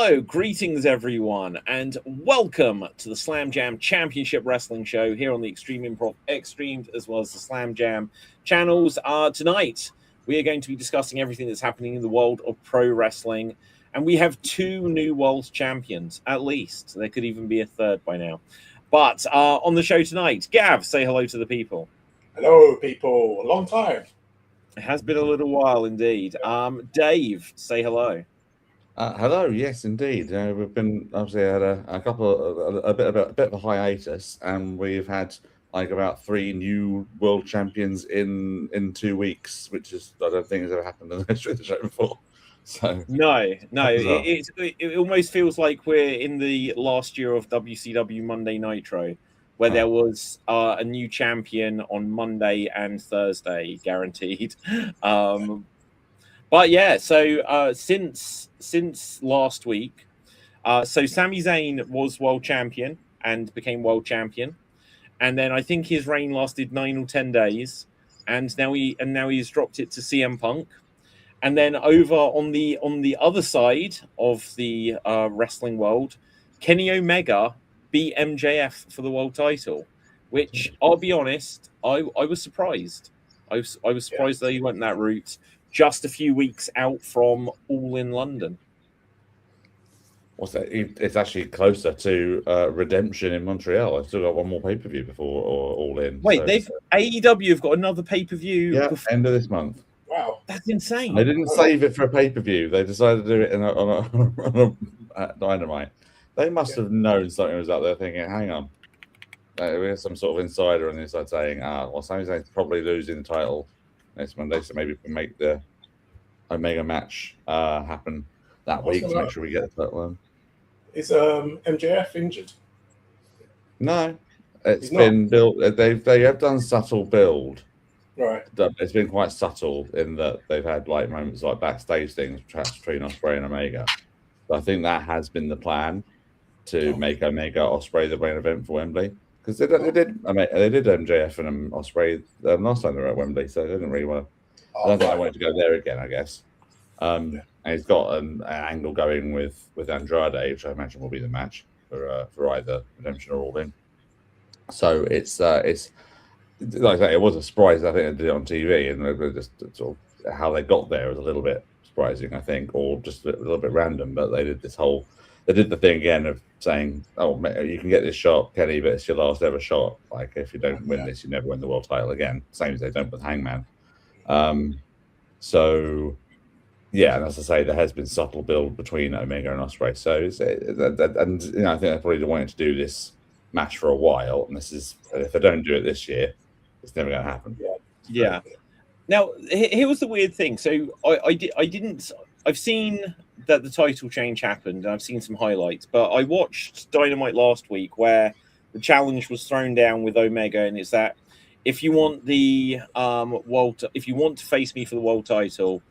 Hello, greetings everyone, and welcome to the Slam Jam Championship Wrestling Show here on the Extreme Improv Extremes as well as the Slam Jam channels. Tonight, we are going to be discussing everything that's happening in the world of pro wrestling, and we have two new world champions, at least. There could even be a third by now. But on the show tonight, Gav, say hello to the people. Hello, people. A long time. It has been a little while indeed. Dave, say hello. Hello, yes, indeed. We've been obviously had a bit of a hiatus, and we've had like about 3 new world champions in 2 weeks, which is I don't think has ever happened in the history of the show before. So no, it almost feels like we're in the last year of WCW Monday Nitro, where there was a new champion on Monday and Thursday, guaranteed. But yeah, so since last week, so Sami Zayn was world champion and became world champion, and then I think his reign lasted 9 or 10 days, and now he's dropped it to CM Punk, and then over on the other side of the wrestling world, Kenny Omega beat MJF for the world title, which I'll be honest, I was surprised. I was surprised that he went that route. Just a few weeks out from All in London. What's that? It's actually closer to Redemption in Montreal. I've still got one more pay-per-view before All In. Wait, AEW have got another pay-per-view. Yeah, end of this month. Wow, that's insane. They didn't save it for a pay-per-view. They decided to do it on a Dynamite. They must have known something was out there thinking, hang on. We have some sort of insider on the inside saying, well, Sami Zayn's probably losing the title next Monday, so maybe we can make the Omega match happen that week to make sure we get the title on. Is MJF injured? No, it's been built. They have done subtle build. Right. It's been quite subtle in that they've had like moments like backstage things, perhaps between Ospreay and Omega. But I think that has been the plan to make Omega Ospreay the main event for Wembley. Because they did MJF and Ospreay last time they were at Wembley, so they didn't really want to. I don't think I wanted to go there again, I guess. And he's got an angle going with Andrade, which I imagine will be the match for either Redemption or All In. So it's like I say, it was a surprise. I think they did it on TV, and just sort of how they got there was a little bit surprising, I think, or just a little bit random. But they did the thing again of saying, "Oh, you can get this shot, Kenny, but it's your last ever shot. Like if you don't win this, you never win the world title again." Same as they don't with Hangman. So yeah, and as I say, there has been subtle build between Omega and Ospreay. So and I think they probably wanted to do this match for a while, and if they don't do it this year, it's never going to happen. Yeah. Now here was the weird thing. So I've seen that the title change happened, and I've seen some highlights, but I watched Dynamite last week where the challenge was thrown down with Omega, and it's that if you want the if you want to face me for the world title,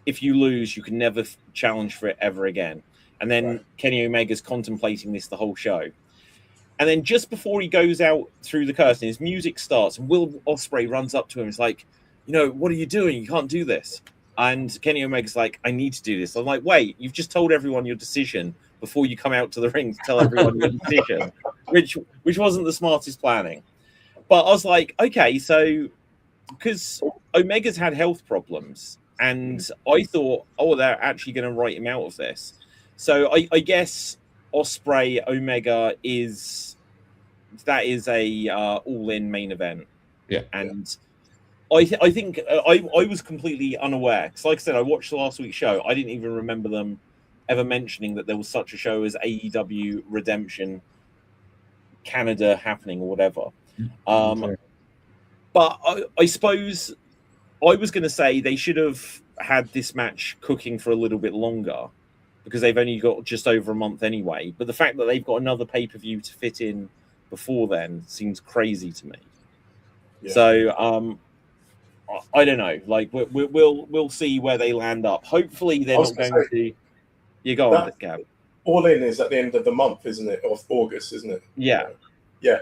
if you lose, you can never challenge for it ever again. And then Kenny Omega's contemplating this the whole show. And then just before he goes out through the curtain, his music starts, and Will Ospreay runs up to him. He's like, what are you doing? You can't do this. And Kenny Omega's like, I need to do this. I'm like, wait, you've just told everyone your decision before you come out to the ring to tell everyone your decision, which wasn't the smartest planning. But I was like, okay, so because Omega's had health problems, and I thought, they're actually going to write him out of this. So I guess Ospreay Omega is a all-in main event. Yeah, and I think I was completely unaware because, like I said, I watched last week's show. I didn't even remember them ever mentioning that there was such a show as AEW Redemption Canada happening or whatever. But I suppose I was going to say they should have had this match cooking for a little bit longer because they've only got just over a month anyway. But the fact that they've got another pay-per-view to fit in before then seems crazy to me. Yeah. So I don't know. Like we'll see where they land up. Hopefully they're not going to. You go on, Gab. All In is at the end of the month, isn't it? Of August, isn't it? Yeah. Yeah.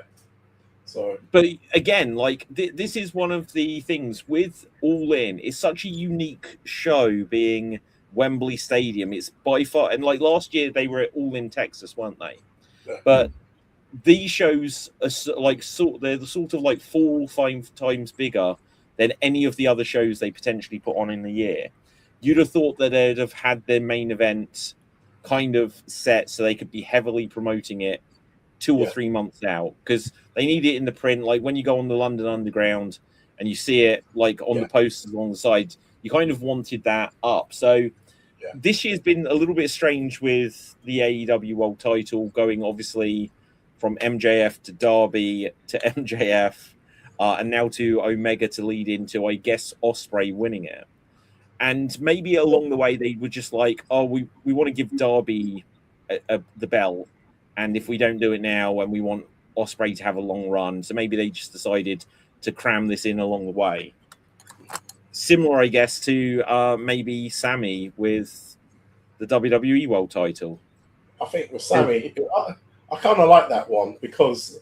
So, but again, like this is one of the things with All In. It's such a unique show, being Wembley Stadium. It's by far, and like last year they were all in Texas, weren't they? Yeah. But these shows are they're the sort of like 4 or 5 times bigger than any of the other shows they potentially put on in the year. You'd have thought that they'd have had their main event kind of set so they could be heavily promoting it 2 or 3 months out, because they need it in the print. Like when you go on the London Underground and you see it like on the posters along the side, you kind of wanted that up. So this year's been a little bit strange with the AEW World Title going obviously from MJF to Darby to MJF, and now to Omega to lead into, I guess, Ospreay winning it. And maybe along the way they were just like, oh, we want to give Darby the belt, and if we don't do it now, and we want Ospreay to have a long run, so maybe they just decided to cram this in along the way. Similar, I guess, to maybe Sammy with the WWE World Title. I think with Sammy, I kind of like that one because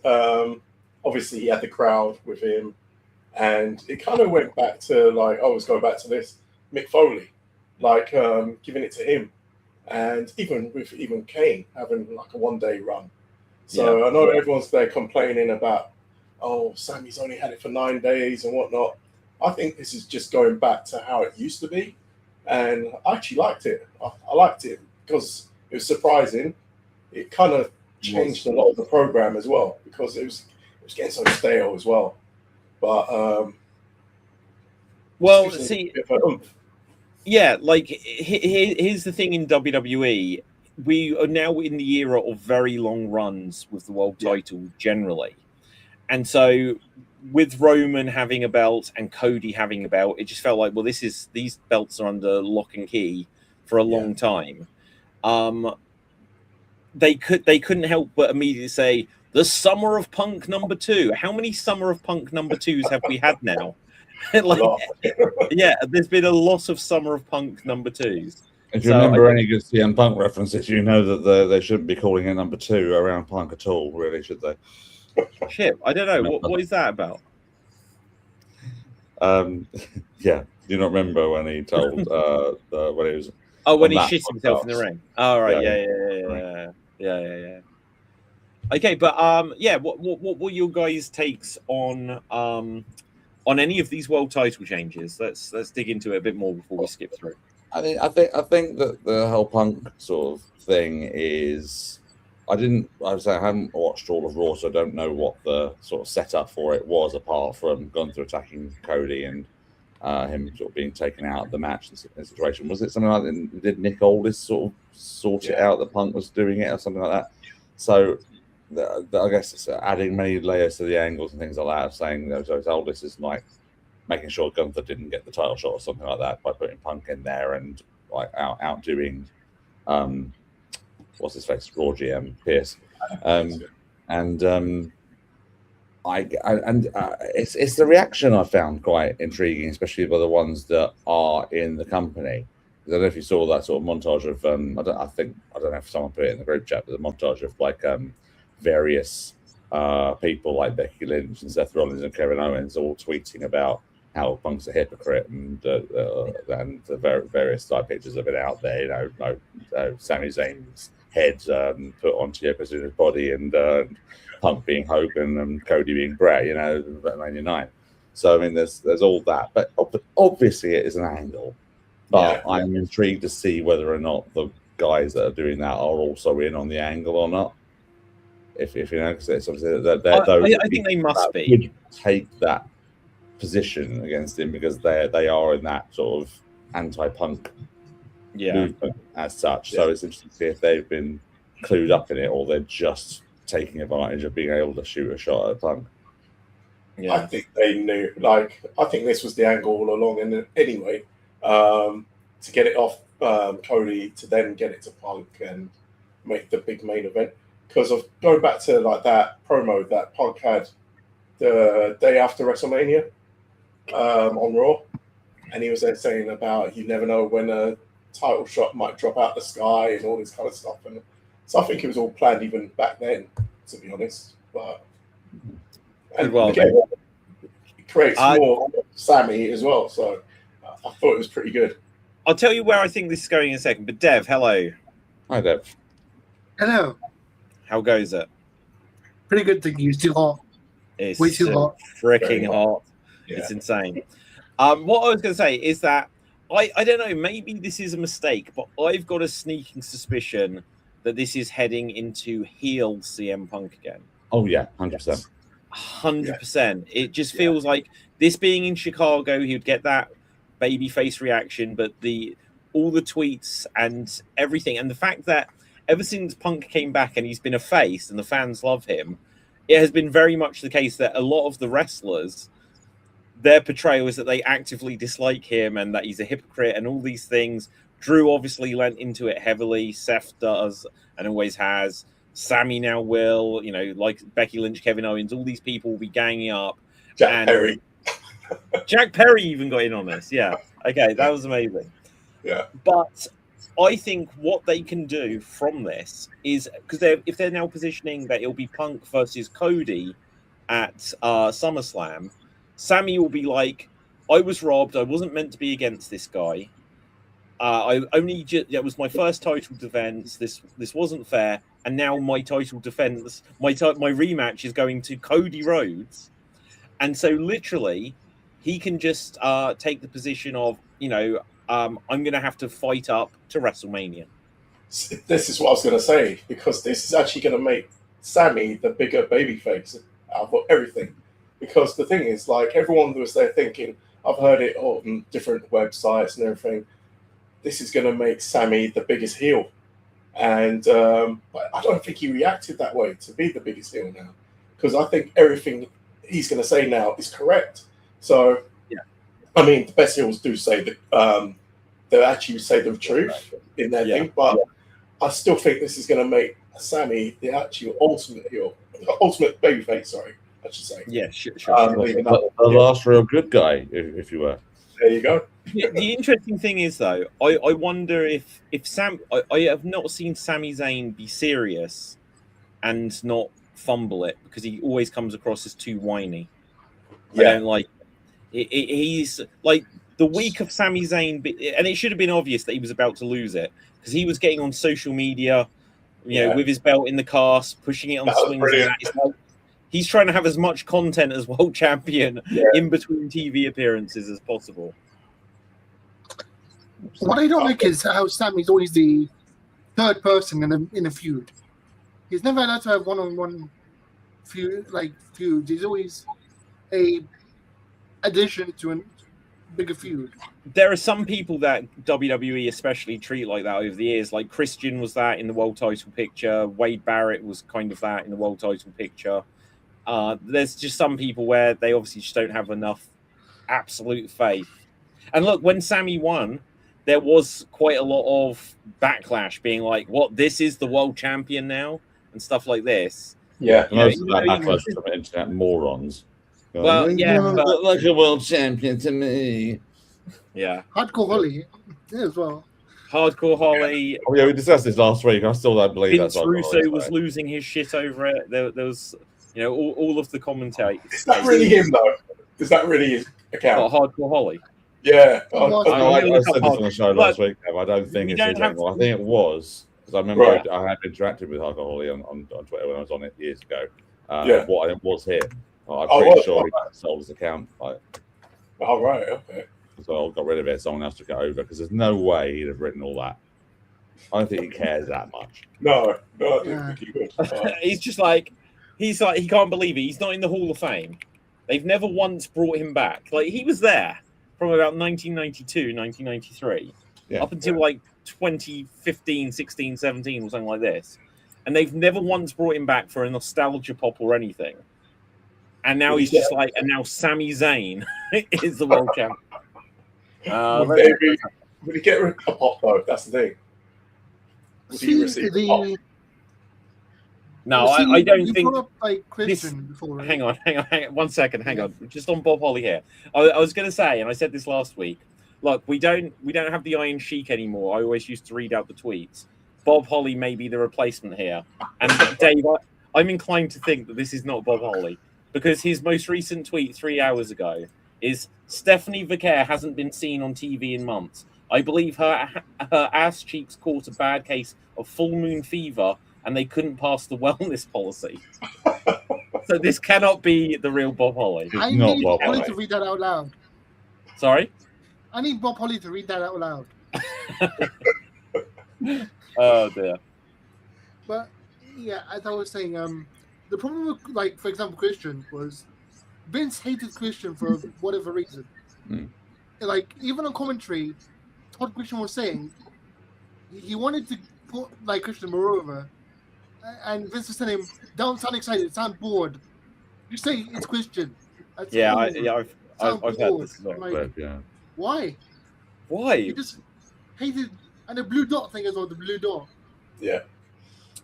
obviously he had the crowd with him, and it kind of went back to like, oh, let's go back to this Mick Foley, like giving it to him, and even with Kane having like a 1-day run. So I know everyone's there complaining about, oh, Sammy's only had it for 9 days and whatnot. I think this is just going back to how it used to be, and I actually liked it. I liked it because it was surprising. It kind of changed a lot of the program as well because it was getting so stale as well. But well, see, yeah, like here's the thing in WWE. We are now in the era of very long runs with the world title generally. And so with Roman having a belt and Cody having a belt, it just felt like, well, these belts are under lock and key for a long time. They couldn't help but immediately say the Summer of Punk #2. How many Summer of Punk #2s have we had now? Like, there's been a lot of Summer of Punk #2s. If you remember any good CM Punk references, you know that they shouldn't be calling it #2 around Punk at all, really, should they? Shit, I don't know. What is that about? Yeah, do you not remember when he told when he was? Oh, when he shit himself in the ring. Oh, right, yeah. Okay, but what were your guys' takes on any of these world title changes? Let's dig into it a bit more before we skip through. I think that the whole Punk sort of thing is. I haven't watched all of Raw, so I don't know what the sort of setup for it was, apart from Gunther attacking Cody and him sort of being taken out of the match and situation. Was it something like that? Did Nick Aldis sort of sort it out that Punk was doing it or something like that? So I guess it's adding many layers to the angles and things like that, saying that Aldis is like making sure Gunther didn't get the title shot or something like that by putting Punk in there and like outdoing what's his face, Raw GM Pierce, it's the reaction I found quite intriguing, especially by the ones that are in the company. I don't know if you saw that sort of montage of I don't know if someone put it in the group chat, but the montage of like various people like Becky Lynch and Seth Rollins and Kevin Owens all tweeting about how Punk's a hypocrite and the various side pictures of it out there. Sami Zayn's head put onto Yokozuna's body and Punk being Hogan and Cody being Bret, WrestleMania 9. So I mean, there's all that, but obviously it is an angle. But I'm intrigued to see whether or not the guys that are doing that are also in on the angle or not. If you know, because it's obviously I think they must be take that position against him because they are in that sort of anti-Punk movement as such. So it's interesting to see if they've been clued up in it or they're just taking advantage of being able to shoot a shot at Punk. Yeah. I think they knew. Like, I think this was the angle all along. And anyway, to get it off Cody to then get it to Punk and make the big main event. Because of going back to like that promo that Punk had the day after WrestleMania on Raw, and he was there saying about you never know when a title shot might drop out the sky and all this kind of stuff. And so I think it was all planned even back then, to be honest. But and again, it creates more Sammy as well. So I thought it was pretty good. I'll tell you where I think this is going in a second. But Dev, hello. Hi, Dev. Hello. How goes it? Pretty good thing. You're too hot. It's Way too hot. freaking Very hot. Yeah. It's insane. What I was going to say is that I don't know, maybe this is a mistake, but I've got a sneaking suspicion that this is heading into heel CM Punk again. Oh yeah, 100%. 100%. It just feels like this being in Chicago, he would get that babyface reaction, but all the tweets and everything, and the fact that ever since Punk came back and he's been a face and the fans love him, it has been very much the case that a lot of the wrestlers, their portrayal is that they actively dislike him and that he's a hypocrite and all these things. Drew obviously lent into it heavily. Seth does and always has. Sammy now will, like Becky Lynch, Kevin Owens, all these people will be ganging up. Jack Perry. Jack Perry even got in on this. Yeah. Okay. That was amazing. Yeah. But I think what they can do from this is, because if they're now positioning that it'll be Punk versus Cody at SummerSlam, Sammy will be like, I was robbed. I wasn't meant to be against this guy. It was my first title defense. This wasn't fair. And now my title defense, my rematch is going to Cody Rhodes. And so literally he can just take the position of, I'm going to have to fight up to WrestleMania. This is what I was going to say, because this is actually going to make Sammy the bigger babyface out of everything. Because the thing is, like, everyone was there thinking, I've heard it on different websites and everything, this is going to make Sammy the biggest heel. And but I don't think he reacted that way to be the biggest heel now. Because I think everything he's going to say now is correct. So, yeah. I mean, the best heels do say that they actually say the truth in their thing. But I still think this is going to make Sammy the actual ultimate heel, ultimate babyface, sorry. I should say. Yeah, sure. The last real good guy, if you were. There you go. The interesting thing is, though, I wonder if Sam. I have not seen Sami Zayn be serious and not fumble it, because he always comes across as too whiny. Yeah. I don't like. He's like the week of Sami Zayn, and it should have been obvious that he was about to lose it, because he was getting on social media, with his belt in the cast, pushing it on swings. And that. It's like, he's trying to have as much content as world champion in between TV appearances as possible. What I don't like is how Sammy's always the third person in a feud. He's never allowed to have one-on-one feuds. He's always a addition to a bigger feud. There are some people that WWE especially treat like that over the years. Like Christian was that in the world title picture. Wade Barrett was kind of that in the world title picture. There's just some people where they obviously just don't have enough absolute faith. And look, when Sammy won, there was quite a lot of backlash being like, what, this is the world champion now? And stuff like this. Yeah. Most of that backlash from internet morons. Well, yeah. Look like a world champion to me. Yeah. Hardcore Holly as well. Hardcore Holly. Oh, yeah, we discussed this last week. I still don't believe Vince that's Russo was losing his shit over it. There was, all of the commentators. Is that really him, though? Is that really his account? Hardcore Holly. Yeah. I said this on the show last week. I don't think it's his anymore. I think it was, because I remember I had interacted with Hardcore Holly on Twitter when I was on it years ago. What it was him. I'm pretty sure he sold his account. Oh, right. Okay. So I got rid of it. Someone else took it over, because there's no way he'd have written all that. I don't think he cares that much. No, I don't think he would. He's just like, he can't believe it. He's not in the Hall of Fame. They've never once brought him back. Like, he was there from about 1992, 1993, up until like 2015, 16, 17, or something like this. And they've never once brought him back for a nostalgia pop or anything. And now he's just like, and now Sami Zayn is the world champion. Would he get rid of pop, though? That's the thing. Would he receive pop? No, I don't think. Up, like, Christian before, right? Hang on. 1 second. Hang on. Just on Bob Holly here. I was going to say, and I said this last week. Look, we don't have the Iron Sheik anymore. I always used to read out the tweets. Bob Holly may be the replacement here. And Dave, I'm inclined to think that this is not Bob Holly, because his most recent tweet 3 hours ago is Stephanie Vaquer hasn't been seen on TV in months. I believe her ass cheeks caught a bad case of full moon fever, and they couldn't pass the wellness policy. So this cannot be the real Bob Holly. It's I not need Bob Holly Holly. to read that out loud. Sorry? I need Bob Holly to read that out loud. Oh dear. But yeah, as I was saying, the problem with, like, for example, Christian was Vince hated Christian for whatever reason. Mm. Like, even on commentary, Todd Christian was saying he wanted to put like Christian moreover, and Vince was telling him, "Don't sound excited, sound bored. You say it's Christian." That's Yeah, all. I've Sound heard bored. this as well. Like, But, yeah. why? Why? He just hated, and the blue dot thing as well. The blue dot. Yeah.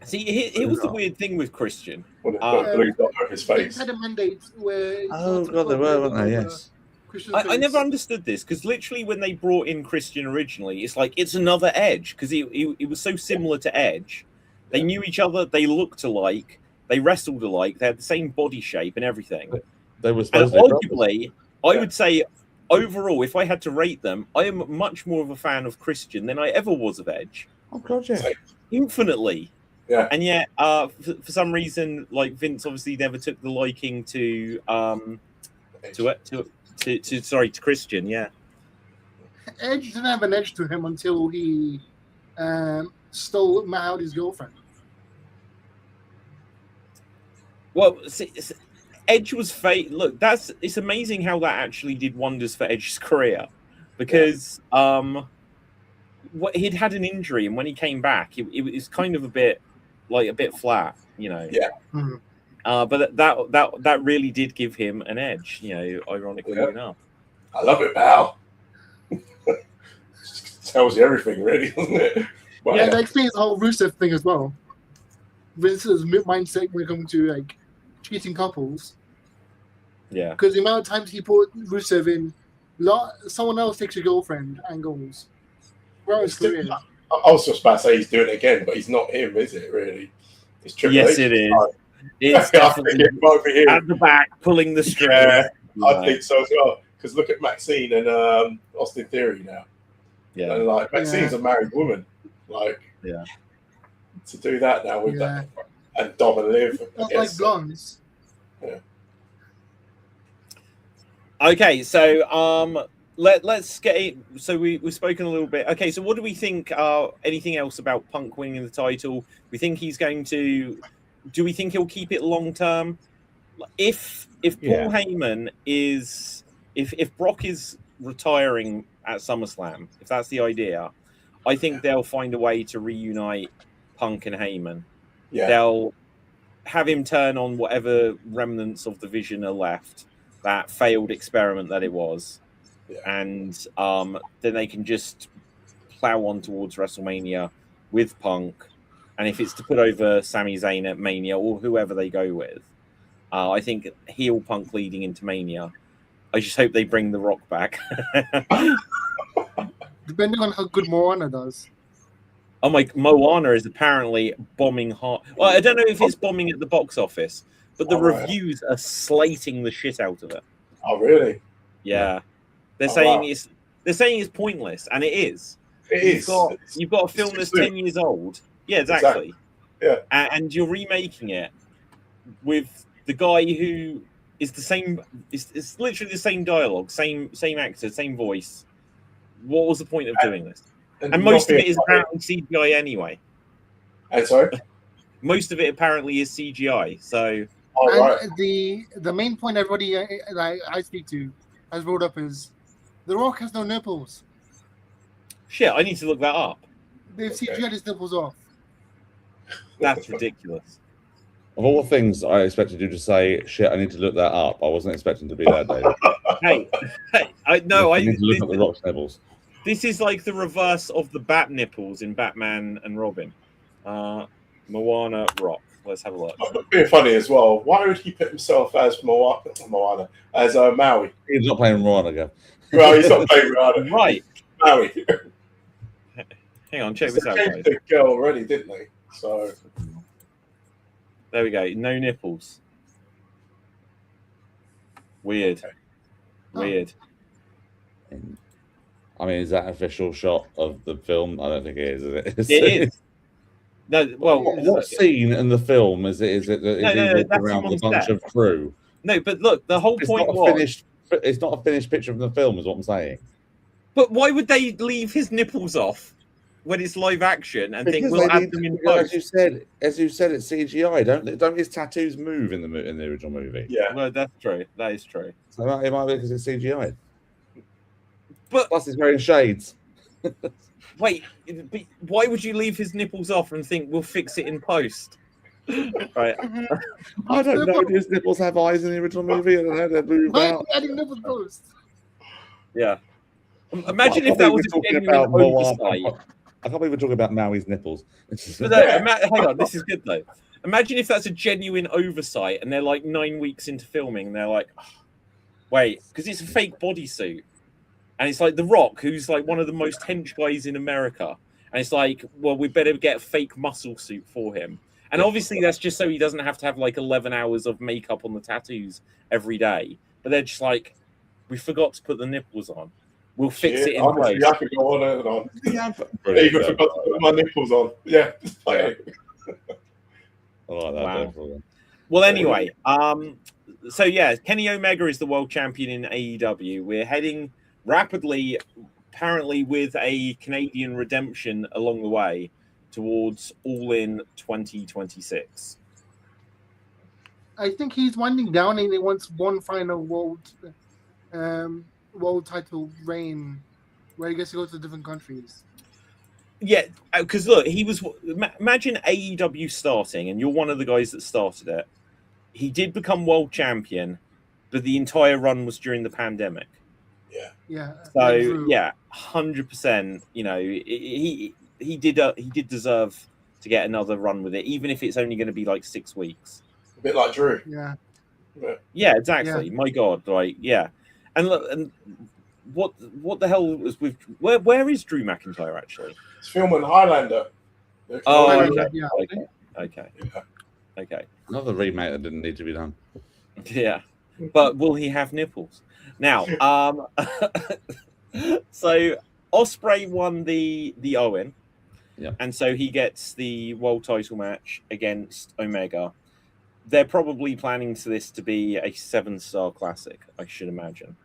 See, here was the weird thing with Christian. When it put a blue dot over his They face. had a mandate where. Oh god, they were, weren't they? Yes. Christian's I never face. understood this because literally when they brought in Christian originally, it's like it's another Edge because he was so similar to Edge. They knew each other, they looked alike, they wrestled alike, they had the same body shape and everything. They were And supposed to be brothers. arguably, I would say overall, if I had to rate them, I am much more of a fan of Christian than I ever was of Edge. Oh god, yeah. Infinitely. Yeah. And yet, for some reason, like Vince obviously never took the liking to Christian. Yeah. Edge didn't have an edge to him until he stole Matt Hardy's girlfriend. Well, Edge was fake. Look, it's amazing how that actually did wonders for Edge's career, because he'd had an injury, and when he came back, it was kind of a bit flat, you know. Yeah. Mhm. But that really did give him an edge, you know, ironically enough. I love it, pal. Tells you everything, really, doesn't it? But, Yeah, that explains the whole Rusev thing as well. Vince's mindset when it comes to like cheating couples, Yeah. because the amount of times he put Rusev in, someone else takes your girlfriend angles throughout his career. I was just about to say he's doing it again, but he's not him, is it? Really? It's Triple Yes, H. it is. I It's think definitely it might be him. at the back pulling the string. Yeah, I think so as well. Because look at Maxine and Austin Theory now. Yeah. And like Maxine's a married woman. Like, Yeah. to do that now with Yeah. that and Dom and Liv. Not I like guess. blondes. Okay, so let's get it. So we've spoken a little bit. Okay, so what do we think? Anything else about Punk winning the title? We think he's going to. Do we think he'll keep it long term? If Paul Heyman is if Brock is retiring at SummerSlam, if that's the idea, I think they'll find a way to reunite Punk and Heyman. Yeah. They'll have him turn on whatever remnants of the Vision are left, that failed experiment that it was, and then they can just plow on towards WrestleMania with Punk. And if it's to put over Sami Zayn at Mania or whoever they go with, I think heel Punk leading into Mania. I just hope they bring The Rock back. Depending on how good Moana does. Oh my! Moana is apparently bombing hard. Well, I don't know if it's bombing at the box office, but the reviews are slating the shit out of it. Oh, really? Yeah, they're Oh, saying wow. they're saying it's pointless, and it is. It is. You've got a film too that's soon. 10 years old. Yeah, exactly. Yeah. And you're remaking it with the guy who is the same. It's literally the same dialogue, same actor, same voice. What was the point of doing this? And most of it is apparently CGI anyway. And sorry? Most of it apparently is CGI. So Oh, And right. the main point everybody I speak to has brought up is The Rock has no nipples. shit, I need to look that up. They've CGI'd his nipples off. That's ridiculous. Of all the things I expected you to say, shit, I need to look that up. I wasn't expecting to be there, David. Hey, I need to look at the Rock's nipples. This is like the reverse of the bat nipples in Batman and Robin. Moana Rock. Let's have a look. But being funny as well, why would he put himself as Moana as Maui? He's not playing Moana again. Well, he's not playing Moana. Right. Maui. Hang on, check They this out, guys. changed the girl already, didn't they? So There we go. No nipples. Weird. Okay. Weird. I mean, is that an official shot of the film? I don't think it is. Is it? It is. No, well, what scene in the film is it? Is he walking that's around him with a on bunch set. of crew? No, but look, the whole It's point not a was. finished. It's not a finished picture from the film, is what I'm saying. But why would they leave his nipples off when it's live action and think Because we'll they add need them to- in as post? you said, it's CGI. Don't his tattoos move in the original movie? Yeah. Well, that's true. That is true. So it might be because it's CGI. But Plus, he's wearing shades. wait, but why would you leave his nipples off and think we'll fix it in post? Right. I don't know. Do his nipples have eyes in the original movie? I don't know. They move Why out. adding nipple post? Yeah. Imagine I if can't that believe was we're a talking genuine about Moana. oversight. I can't believe we're talking about Maui's nipples. But no, hang on, this is good though. Imagine if that's a genuine oversight and they're like 9 weeks into filming and they're like, oh, wait, because it's a fake bodysuit. And it's like The Rock, who's like one of the most hench guys in America. And it's like, well, we better get a fake muscle suit for him. And obviously that's just so he doesn't have to have like 11 hours of makeup on the tattoos every day. But they're just like, we forgot to put the nipples on. We'll fix it in honestly, post. I could go on and on. Yeah, I even forgot to put my nipples on. Yeah. I like that. Wow. Definitely. Well, anyway, so yeah, Kenny Omega is the world champion in AEW. We're heading rapidly, apparently with a Canadian redemption along the way, towards All In 2026. I think he's winding down and he wants one final world title reign where he gets to go to different countries. Yeah, because look, he was. Imagine AEW starting, and you're one of the guys that started it. He did become world champion, but the entire run was during the pandemic. Yeah. So true. yeah, 100%. You know, he did deserve to get another run with it, even if it's only going to be like 6 weeks. A bit like Drew. Yeah. Yeah, exactly. My God, like yeah, and look, and what the hell was with where is Drew McIntyre actually? It's filming Highlander. Oh, Highlander, okay. yeah. Okay. Another remake that didn't need to be done. Yeah, but will he have nipples? Now, so Ospreay won the Owen, and so he gets the world title match against Omega. They're probably planning for this to be a 7-star classic, I should imagine.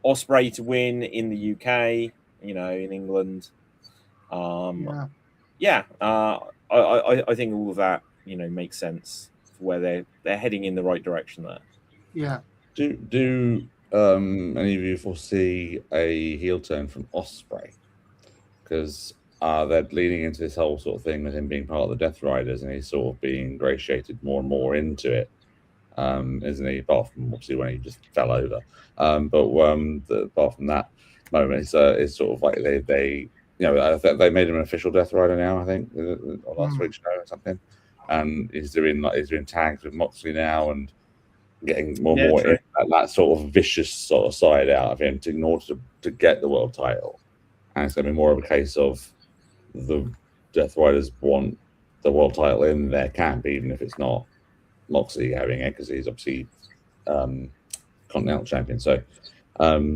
Ospreay to win in the UK, you know, in England. I think all of that, you know, makes sense for where they're heading in the right direction there. Yeah. Do any of you foresee a heel turn from Ospreay? Because they're leading into this whole sort of thing with him being part of the Death Riders, and he's sort of being ingratiated more and more into it, isn't he? Apart from obviously when he just fell over, apart from that moment, it's sort of like they you know, I think they made him an official Death Rider now. I think on last week's show or something, and he's doing tags with Moxley now and getting more and more that sort of vicious sort of side out of him in order to get the world title. And it's going to be more of a case of the Death Riders want the world title in their camp, even if it's not Moxley having it, because he's obviously Continental Champion. So there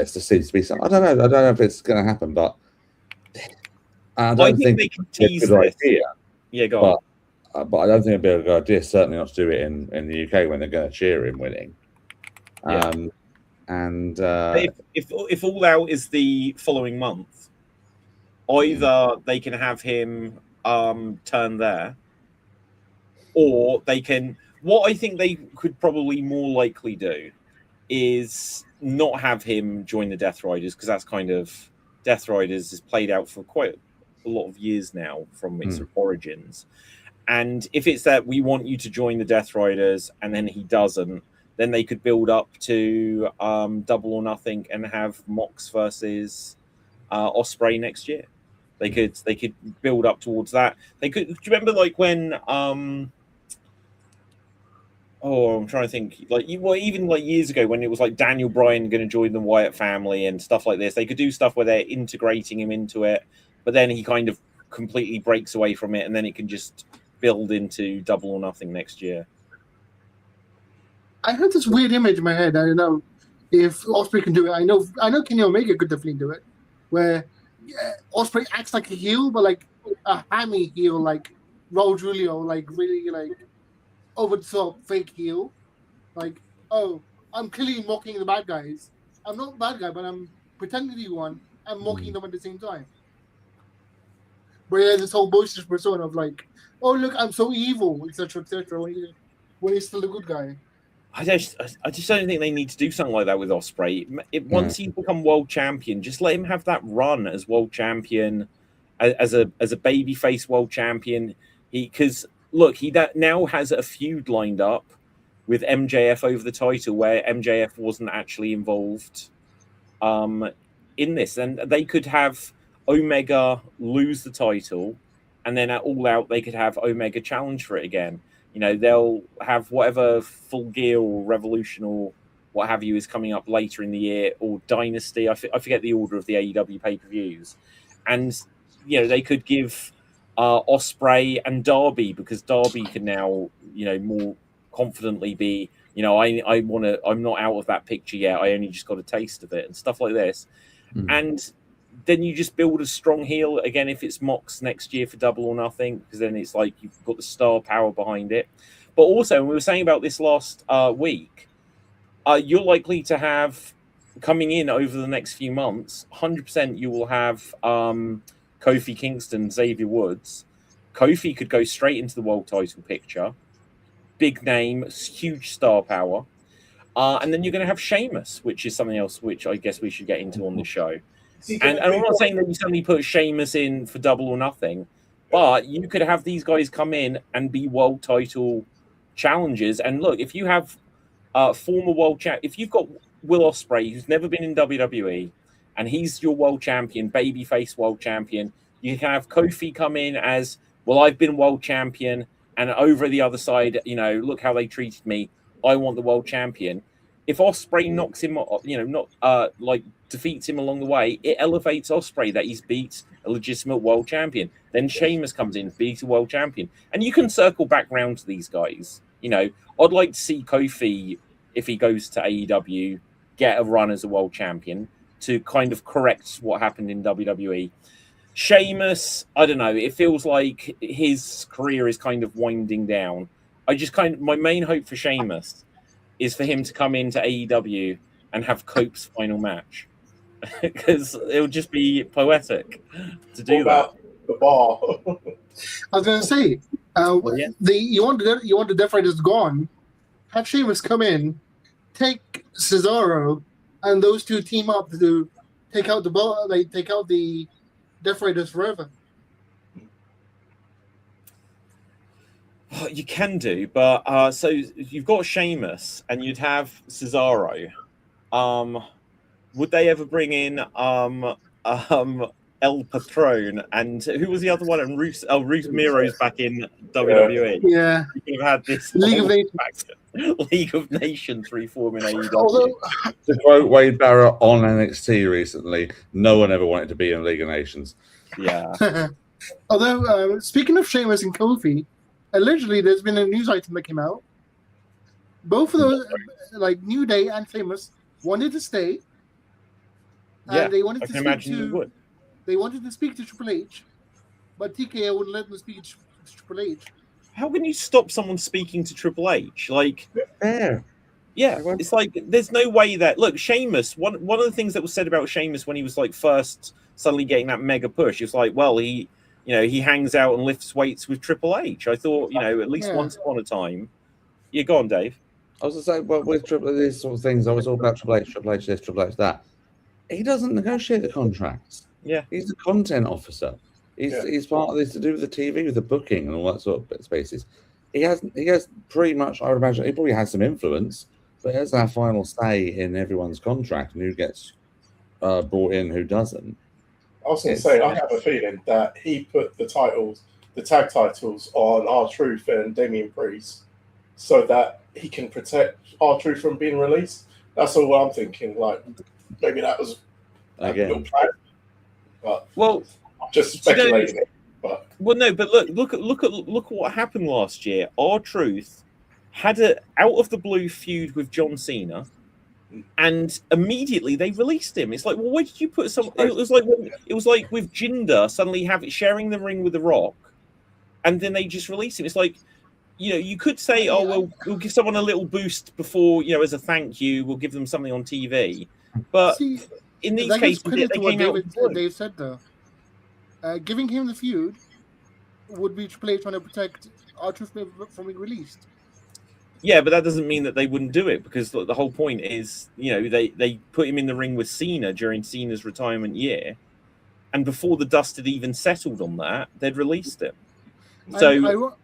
seems to be some. I don't know if it's going to happen, but I don't think they can tease it's a good this. idea. Yeah, go on. But I don't think it'd be a good idea. Certainly not to do it in the UK when they're going to cheer him winning. If All Out is the following month, either they can have him turn there, or they can. What I think they could probably more likely do is not have him join the Death Riders, because that's kind of Death Riders is played out for quite a lot of years now from its origins. And if it's that we want you to join the Death Riders and then he doesn't, then they could build up to Double or Nothing and have Mox versus Ospreay next year. They could build up towards that. They could. Do you remember like when I'm trying to think. Even like years ago when it was like Daniel Bryan going to join the Wyatt family and stuff like this. They could do stuff where they're integrating him into it, but then he kind of completely breaks away from it, and then it can just build into Double or Nothing next year. I heard this weird image in my head. I don't know. if Ospreay can do it. I know Kenny Omega could definitely do it, where Ospreay acts like a heel, but like a hammy heel, like Raul Julio, like really like over the top fake heel, like, oh, I'm clearly mocking the bad guys. I'm not a bad guy, but I'm pretending to be one and mocking them at the same time. But yeah, this whole bullshit persona of like, oh look, I'm so evil, etc., when he's still a good guy. I just don't think they need to do something like that with Ospreay. Once he's become world champion, just let him have that run as world champion, as a babyface world champion. Because look, he now has a feud lined up with MJF over the title, where MJF wasn't actually involved in this, and they could have Omega lose the title, and then at All Out they could have Omega challenge for it again. You know, they'll have whatever Full Gear or Revolution or what have you is coming up later in the year, or Dynasty. I forget the order of the AEW pay-per-views. And, you know, they could give Ospreay and Darby, because Darby can now, you know, more confidently be, you know, I'm not out of that picture yet. I only just got a taste of it and stuff like this. And then you just build a strong heel again if it's Mox next year for Double or Nothing, because then it's like you've got the star power behind it. But also, and we were saying about this last week, you're likely to have coming in over the next few months, 100% you will have Kofi Kingston, Xavier Woods. Kofi could go straight into the world title picture. Big name, huge star power. And then you're going to have Sheamus, which is something else which I guess we should get into on the show. And I'm not saying that you suddenly put Sheamus in for Double or Nothing, but you could have these guys come in and be world title challengers. And look, if you have former world champ, if you've got Will Ospreay, who's never been in WWE, and he's your world champion, babyface world champion, you can have Kofi come in as, well, I've been world champion, and over the other side, you know, look how they treated me. I want the world champion. If Ospreay knocks him, you know, not like defeats him along the way, it elevates Ospreay that he's beat a legitimate world champion. Then Sheamus comes in, beat a world champion, and you can circle back round to these guys. You know, I'd like to see Kofi, if he goes to AEW, get a run as a world champion to kind of correct what happened in WWE. Sheamus, I don't know. It feels like his career is kind of winding down. My main hope for Sheamus is for him to come into AEW and have Cope's final match, because it would just be poetic to do that. The bar. I was going to say, you want the Death Riders gone. Have Sheamus come in, take Cesaro, and those two team up to take out the Death Riders forever. You can do, but so you've got Sheamus and you'd have Cesaro. Would they ever bring in El Patron, and who was the other one? And Ruth Miro's back in WWE. Yeah, you have had this League of Nations reforming AEW. Although, to quote Wade Barrett on NXT recently, no one ever wanted to be in League of Nations. Yeah. Although, speaking of Sheamus and Kofi, allegedly there's been a news item that came out. Both of those, like New Day and Sheamus, wanted to stay. And they wanted to speak to Triple H, but TKO wouldn't let them speak to Triple H. How can you stop someone speaking to Triple H? Like, yeah, it's like there's no way that. Look, Sheamus. One of the things that was said about Sheamus when he was like first suddenly getting that mega push, it's like, well, he hangs out and lifts weights with Triple H. I thought, at least once upon a time. Yeah, go on, Dave. I was going to say, well, with these sort of things, I was all about Triple H this, Triple H that. He doesn't negotiate the contracts. Yeah, he's the content officer. He's part of this to do with the TV, with the booking and all that sort of spaces. He has pretty much, I would imagine, he probably has some influence, but he has that final say in everyone's contract and who gets brought in, who doesn't. I was going to say, I have a feeling that he put the tag titles on R-Truth and Damian Priest so that he can protect R-Truth from being released. That's all I'm thinking. Like, maybe that was a little plan. But I'm just speculating. But look at what happened last year. R-Truth had a out of the blue feud with John Cena, And immediately they released him. It's like, well, why did you put some? It was like with Jinder suddenly sharing the ring with The Rock, and then they just release him. It's like, you could say, oh well, we'll give someone a little boost before, as a thank you, we'll give them something on TV. But in these cases, they came out. Dave said though, giving him the feud would be Triple H trying to protect R-Truth from being released. Yeah, but that doesn't mean that they wouldn't do it, because the whole point is, they put him in the ring with Cena during Cena's retirement year, and before the dust had even settled on that, they'd released him. So,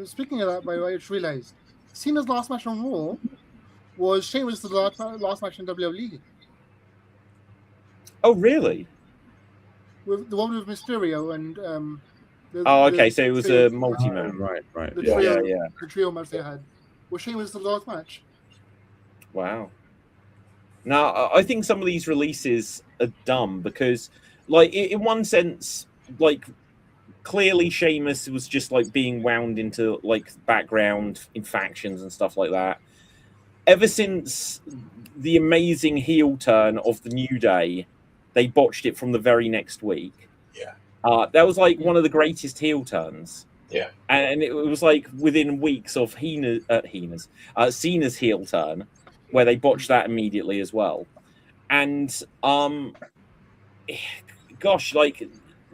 speaking of that, by the way, I just realized Cena's last match on Raw was Sheamus' last match in WWE. Oh, really? With the one with Mysterio and. So it was a multi-man. Right. The trio match they had. Was Sheamus the last match? Wow. Now, I think some of these releases are dumb because, like, in one sense, like, clearly Sheamus was just, like, being wound into, like, background in factions and stuff like that. Ever since the amazing heel turn of the New Day, they botched it from the very next week. That was like one of the greatest heel turns. Yeah. And it was like within weeks of Cena's heel turn, where they botched that immediately as well. And gosh, like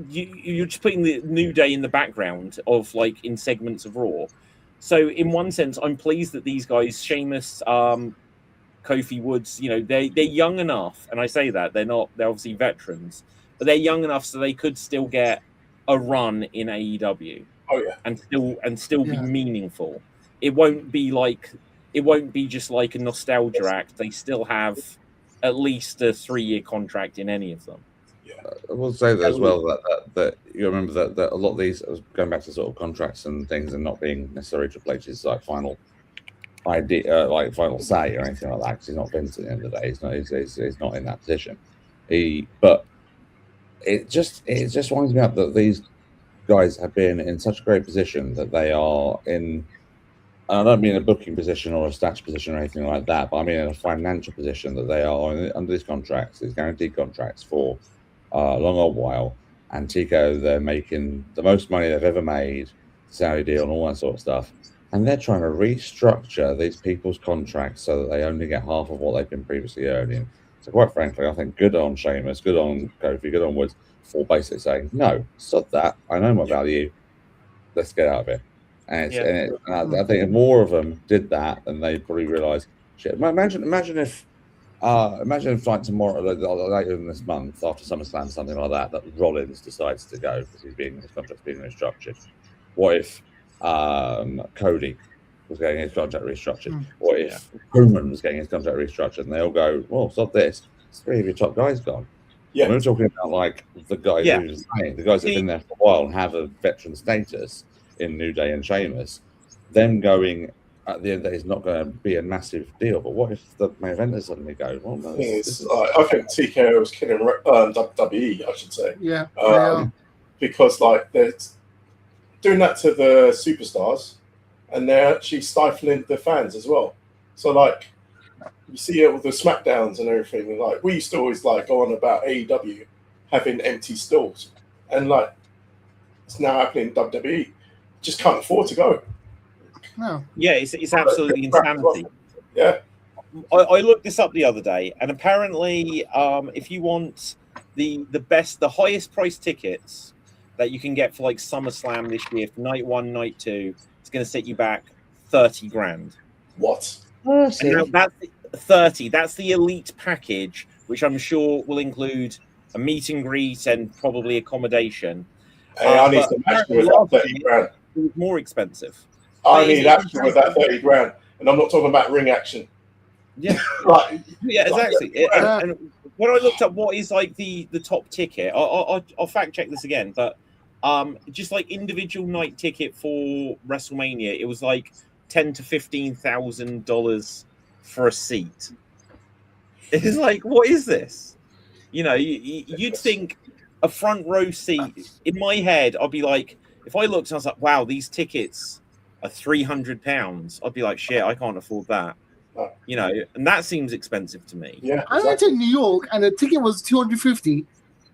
you're just putting the New Day in the background of, like, in segments of Raw. So in one sense, I'm pleased that these guys, Sheamus, Kofi Woods, they're young enough, and I say that they're obviously veterans, but they're young enough so they could still get a run in AEW. Oh yeah, and still be meaningful. It won't be just like a nostalgia act. They still have at least a 3-year contract in any of them. Yeah, I will say that as well, that you remember that a lot of these, going back to sort of contracts and things, and not being necessarily Triple H's like final idea, like final say or anything like that, because he's not Vince at the end of the day. He's not in that position. But it just winds me up that these guys have been in such a great position that they are in. I don't mean a booking position or a stats position or anything like that, but I mean in a financial position that they are under these contracts, these guaranteed contracts for a long old while. And Tico, they're making the most money they've ever made, Saudi deal and all that sort of stuff. And they're trying to restructure these people's contracts so that they only get half of what they've been previously earning. So quite frankly, I think good on Sheamus, good on Kofi, good on Woods for basically saying, no, sod that. I know my value. Let's get out of it. And I think if more of them did that, then they'd probably realise, shit. Imagine if like tomorrow, later in this month, after SummerSlam, something like that Rollins decides to go because his contract's being restructured. What if Cody was getting his contract restructured? What if Roman was getting his contract restructured? And they all go, well, stop this. 3 of your top guys gone. Yeah, we're talking about like the guys the guys that've been there for a while and have a veteran status in New Day and Sheamus. Them going at the end of the day is not going to be a massive deal. But what if the main eventers suddenly go? Well, no, I think TKO was killing WWE, I should say. Yeah. Because like they're doing that to the superstars, and they're actually stifling the fans as well. So like you see it with the SmackDowns and everything. And, like we used to always like go on about AEW having empty stalls, and like it's now happening in WWE. Just can't afford to go. No. Yeah, it's absolutely insanity. Yeah. I looked this up the other day, and apparently, if you want the highest price tickets that you can get for like SummerSlam this year, for night 1, night 2, it's going to set you back $30,000. What? Now, that's 30. That's the elite package, which I'm sure will include a meet and greet and probably accommodation. Hey, I need to match with that $30,000. It was more expensive. I need action with that $30,000, and I'm not talking about ring action. Yeah, right. Yeah, exactly. And when I looked up what is like the top ticket, I'll fact check this again, but just like individual night ticket for WrestleMania, it was like $10,000 to $15,000 for a seat. It's like, what is this? You'd think a front row seat. In my head, I'd be like, if I looked and I was like, wow, these tickets are £300, I'd be like, shit, I can't afford that. You know, and that seems expensive to me. Yeah, I went to New York and the ticket was $250.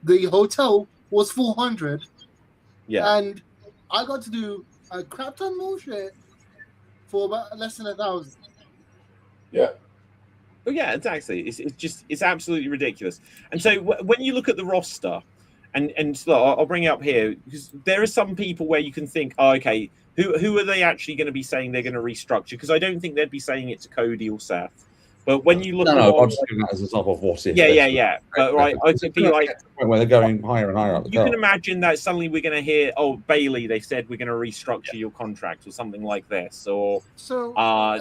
The hotel was $400. Yeah. And I got to do a crap ton more shit for about less than $1,000. Oh yeah, exactly. It's absolutely ridiculous. And so when you look at the roster, and so I'll bring it up here because there are some people where you can think, oh, okay, who are they actually going to be saying they're going to restructure? Because I don't think they'd be saying it to Cody or Seth. But when you look at I'm just giving that as a top of what if. Yeah. But right, I could be like where they're going higher and higher up the you can imagine that suddenly we're going to hear, oh, Bailey, they said we're going to restructure your contract or something like this, or So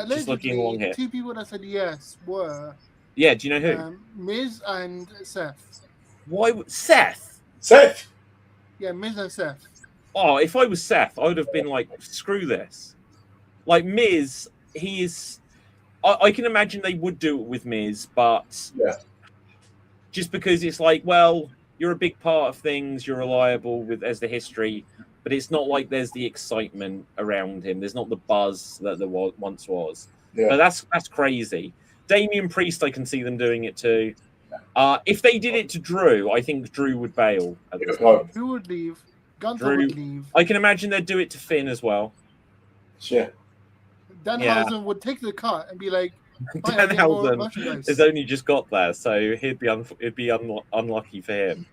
just looking along here. 2 people that said yes were Yeah, do you know who? Miz and Seth. Why Seth? Seth. Yeah, Miz and Seth. Oh, if I was Seth, I would have been like, screw this. Like Miz, he is. I can imagine they would do it with Miz, but just because it's like, well, you're a big part of things, you're reliable as the history, but it's not like there's the excitement around him. There's not the buzz that there once was. Yeah. But that's crazy. Damian Priest, I can see them doing it too. If they did it to Drew, I think Drew would bail. Drew would leave. Gunther would leave. I can imagine they'd do it to Finn as well. Yeah. Danhausen would take the cut and be like, Danhausen has only just got there, so it'd be unlucky for him.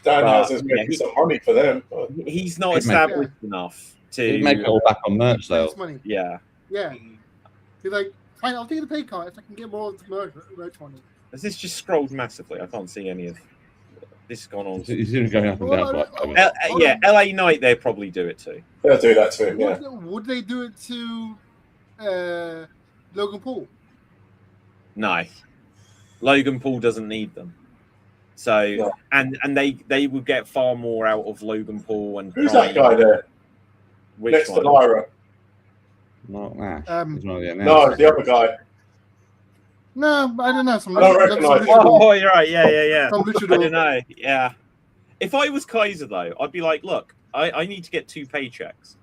Danhausen's making some money for them. He's not established enough to make it all back on merch sales. Yeah. He's like, fine, I'll take the pay cut if I can get more of the merch money. Has this just scrolled massively? I can't see any of this has gone on. He's even going up and down. LA Knight, they'd probably do it too. They'll do that to him, yeah. Would they do it to Logan Paul? No. Logan Paul doesn't need them. So and they would get far more out of Logan Paul and who's that guy there? Next to Lyra. Not Nash. No, the other guy. No, I don't know. I don't recognise. Oh, you're right. Yeah. I don't know. Yeah. If I was Kaiser though, I'd be like, look, I need to get 2 paychecks.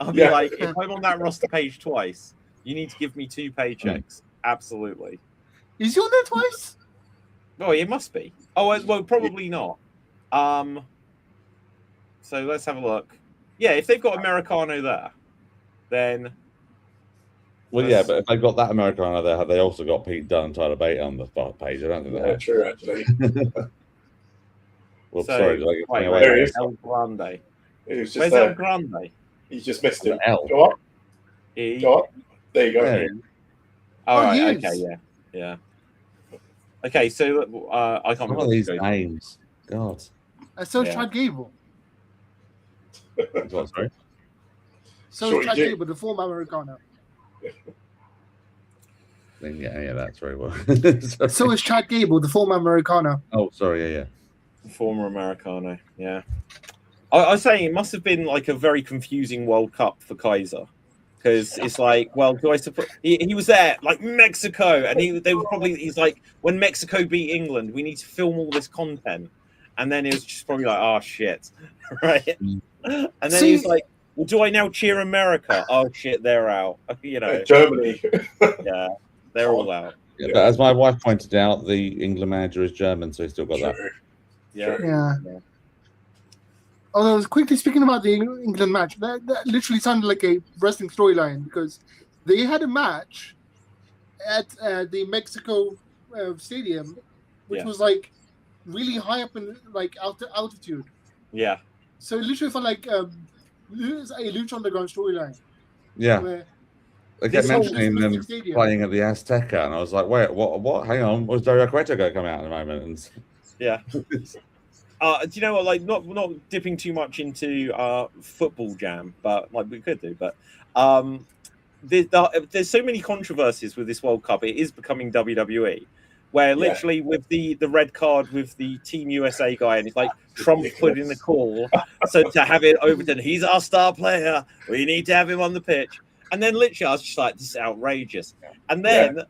I'll be like, if I'm on that roster page twice, you need to give me 2 paychecks. Absolutely. Is he on there twice? Oh, it must be. Oh, well, probably not. So let's have a look. Yeah, if they've got Americano there, then. Well, yeah, but if they've got that Americano there, have they also got Pete Dunne and Tyler Bate on the page? I don't think they have. True, actually. Well, sorry. Where's El Grande? Where's El Grande? He's just missed it. L. Go on. Go on. There you go. All right. Okay. Yeah. Okay. So I can't remember these names. God. So Chad Gable. What, sorry? So Chad Gable, the former Americano. Didn't get any of that very well. So is Chad Gable, the former Americano. Oh, sorry, yeah. Former Americano, yeah. I was saying it must have been like a very confusing World Cup for Kaiser. Because it's like, well, do I support? He was there, like Mexico, and he's like, when Mexico beat England, we need to film all this content. And then it was just probably like, oh, shit. Right? And then he's like, well, do I now cheer America? Oh, shit, they're out. You know, Germany. Yeah, they're all out. Yeah, but as my wife pointed out, the England manager is German, so he's still got that. Yeah. Although, quickly speaking about the England match, that literally sounded like a wrestling storyline because they had a match at the Mexico stadium, which was like really high up in like altitude. Yeah. So it literally felt like a Lucha Underground storyline. Yeah. They kept mentioning them playing at the Azteca, and I was like, wait, what? Hang on, was Dario Cueto going to come out in a moment? And... Yeah. Do you know what? Like, not dipping too much into football jam, but like we could do. But there's so many controversies with this World Cup. It is becoming WWE, where literally with the red card with the Team USA guy, and it's like Trump put in the call, so to have it overturned, he's our star player. We need to have him on the pitch. And then literally, I was just like, this is outrageous. And then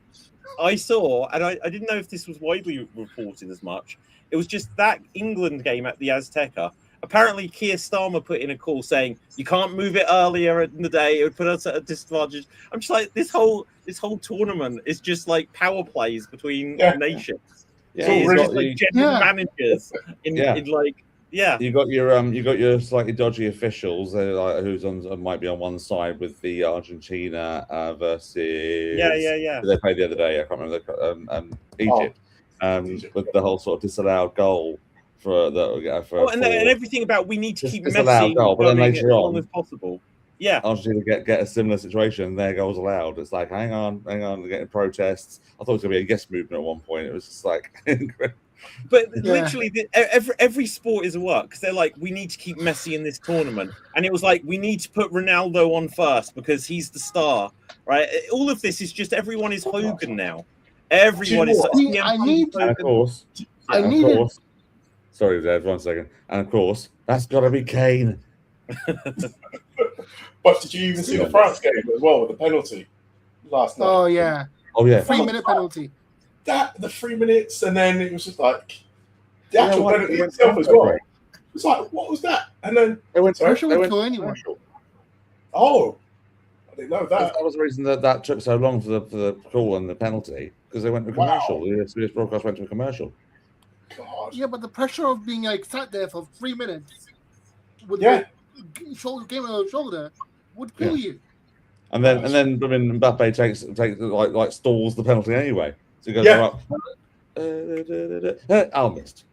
I saw, and I didn't know if this was widely reported as much. It was just that England game at the Azteca, apparently Keir Starmer put in a call saying you can't move it earlier in the day; it would put us at a disadvantage. I'm just like, this whole tournament is just like power plays between nations. Yeah, It's you've just got like general managers in like You got your slightly dodgy officials who might be on one side with the Argentina versus who they played the other day. I can't remember Egypt. With the whole sort of disallowed goal and everything about we need to keep disallowed Messi goal, but then going later as on long as possible. Yeah, Argentina get a similar situation. Their goals allowed. It's like, hang on, they're getting protests. I thought it was gonna be a yes movement at one point. It was just like, but literally every sport is a work because they're like, we need to keep Messi in this tournament, and it was like, we need to put Ronaldo on first because he's the star, right? All of this is just everyone is Hogan now. Everyone is. Of course. Sorry, Dad. 1 second. And of course, that's got to be Kane. But did you even see the France game as well with the penalty last night? Oh yeah. 3-minute penalty. The 3 minutes, and then it was just like the actual penalty itself as well. It's like, what was that? And then pressure would kill anyone. Oh, I didn't know that. That was the reason that took so long for the call and the penalty, because they went to commercial. The SBS broadcast went to a commercial. God. Yeah, but the pressure of being like sat there for 3 minutes with the game on the shoulder would kill you. And then Mbappe takes like stalls the penalty anyway. So he goes missed.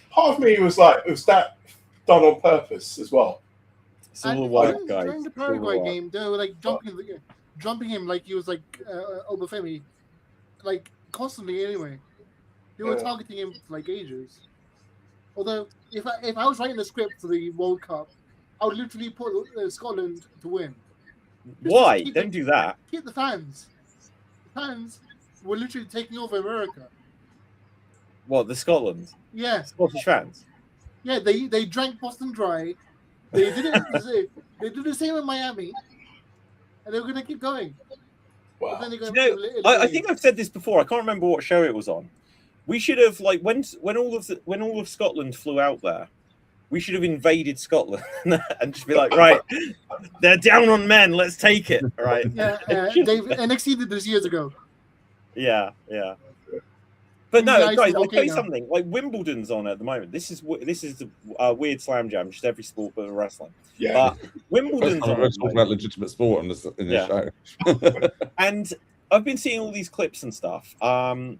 Part of me was like, was that done on purpose as well? During the Paraguay game, they were like jumping him like he was like Obafemi, like constantly anyway. They were targeting him for like ages. Although, if I was writing the script for the World Cup, I would literally put Scotland to win. Why? Don't do that. Keep the fans. The fans were literally taking over America. What, the Scotland? Yeah. Scottish fans? Yeah, they drank Boston dry. They did it. They did the same in Miami, and they were going to keep going. Wow. I think I've said this before. I can't remember what show it was on. We should have, like, when all of Scotland flew out there, we should have invaded Scotland and just be like, right, they're down on men, let's take it, right? Yeah, NXT did this years ago. Yeah. But no, guys, I'll tell you something. Like, Wimbledon's on at the moment. This is the weird slam jam, just every sport but wrestling. Yeah. But Wimbledon's on. We're talking about legitimate sport in this show. And I've been seeing all these clips and stuff. And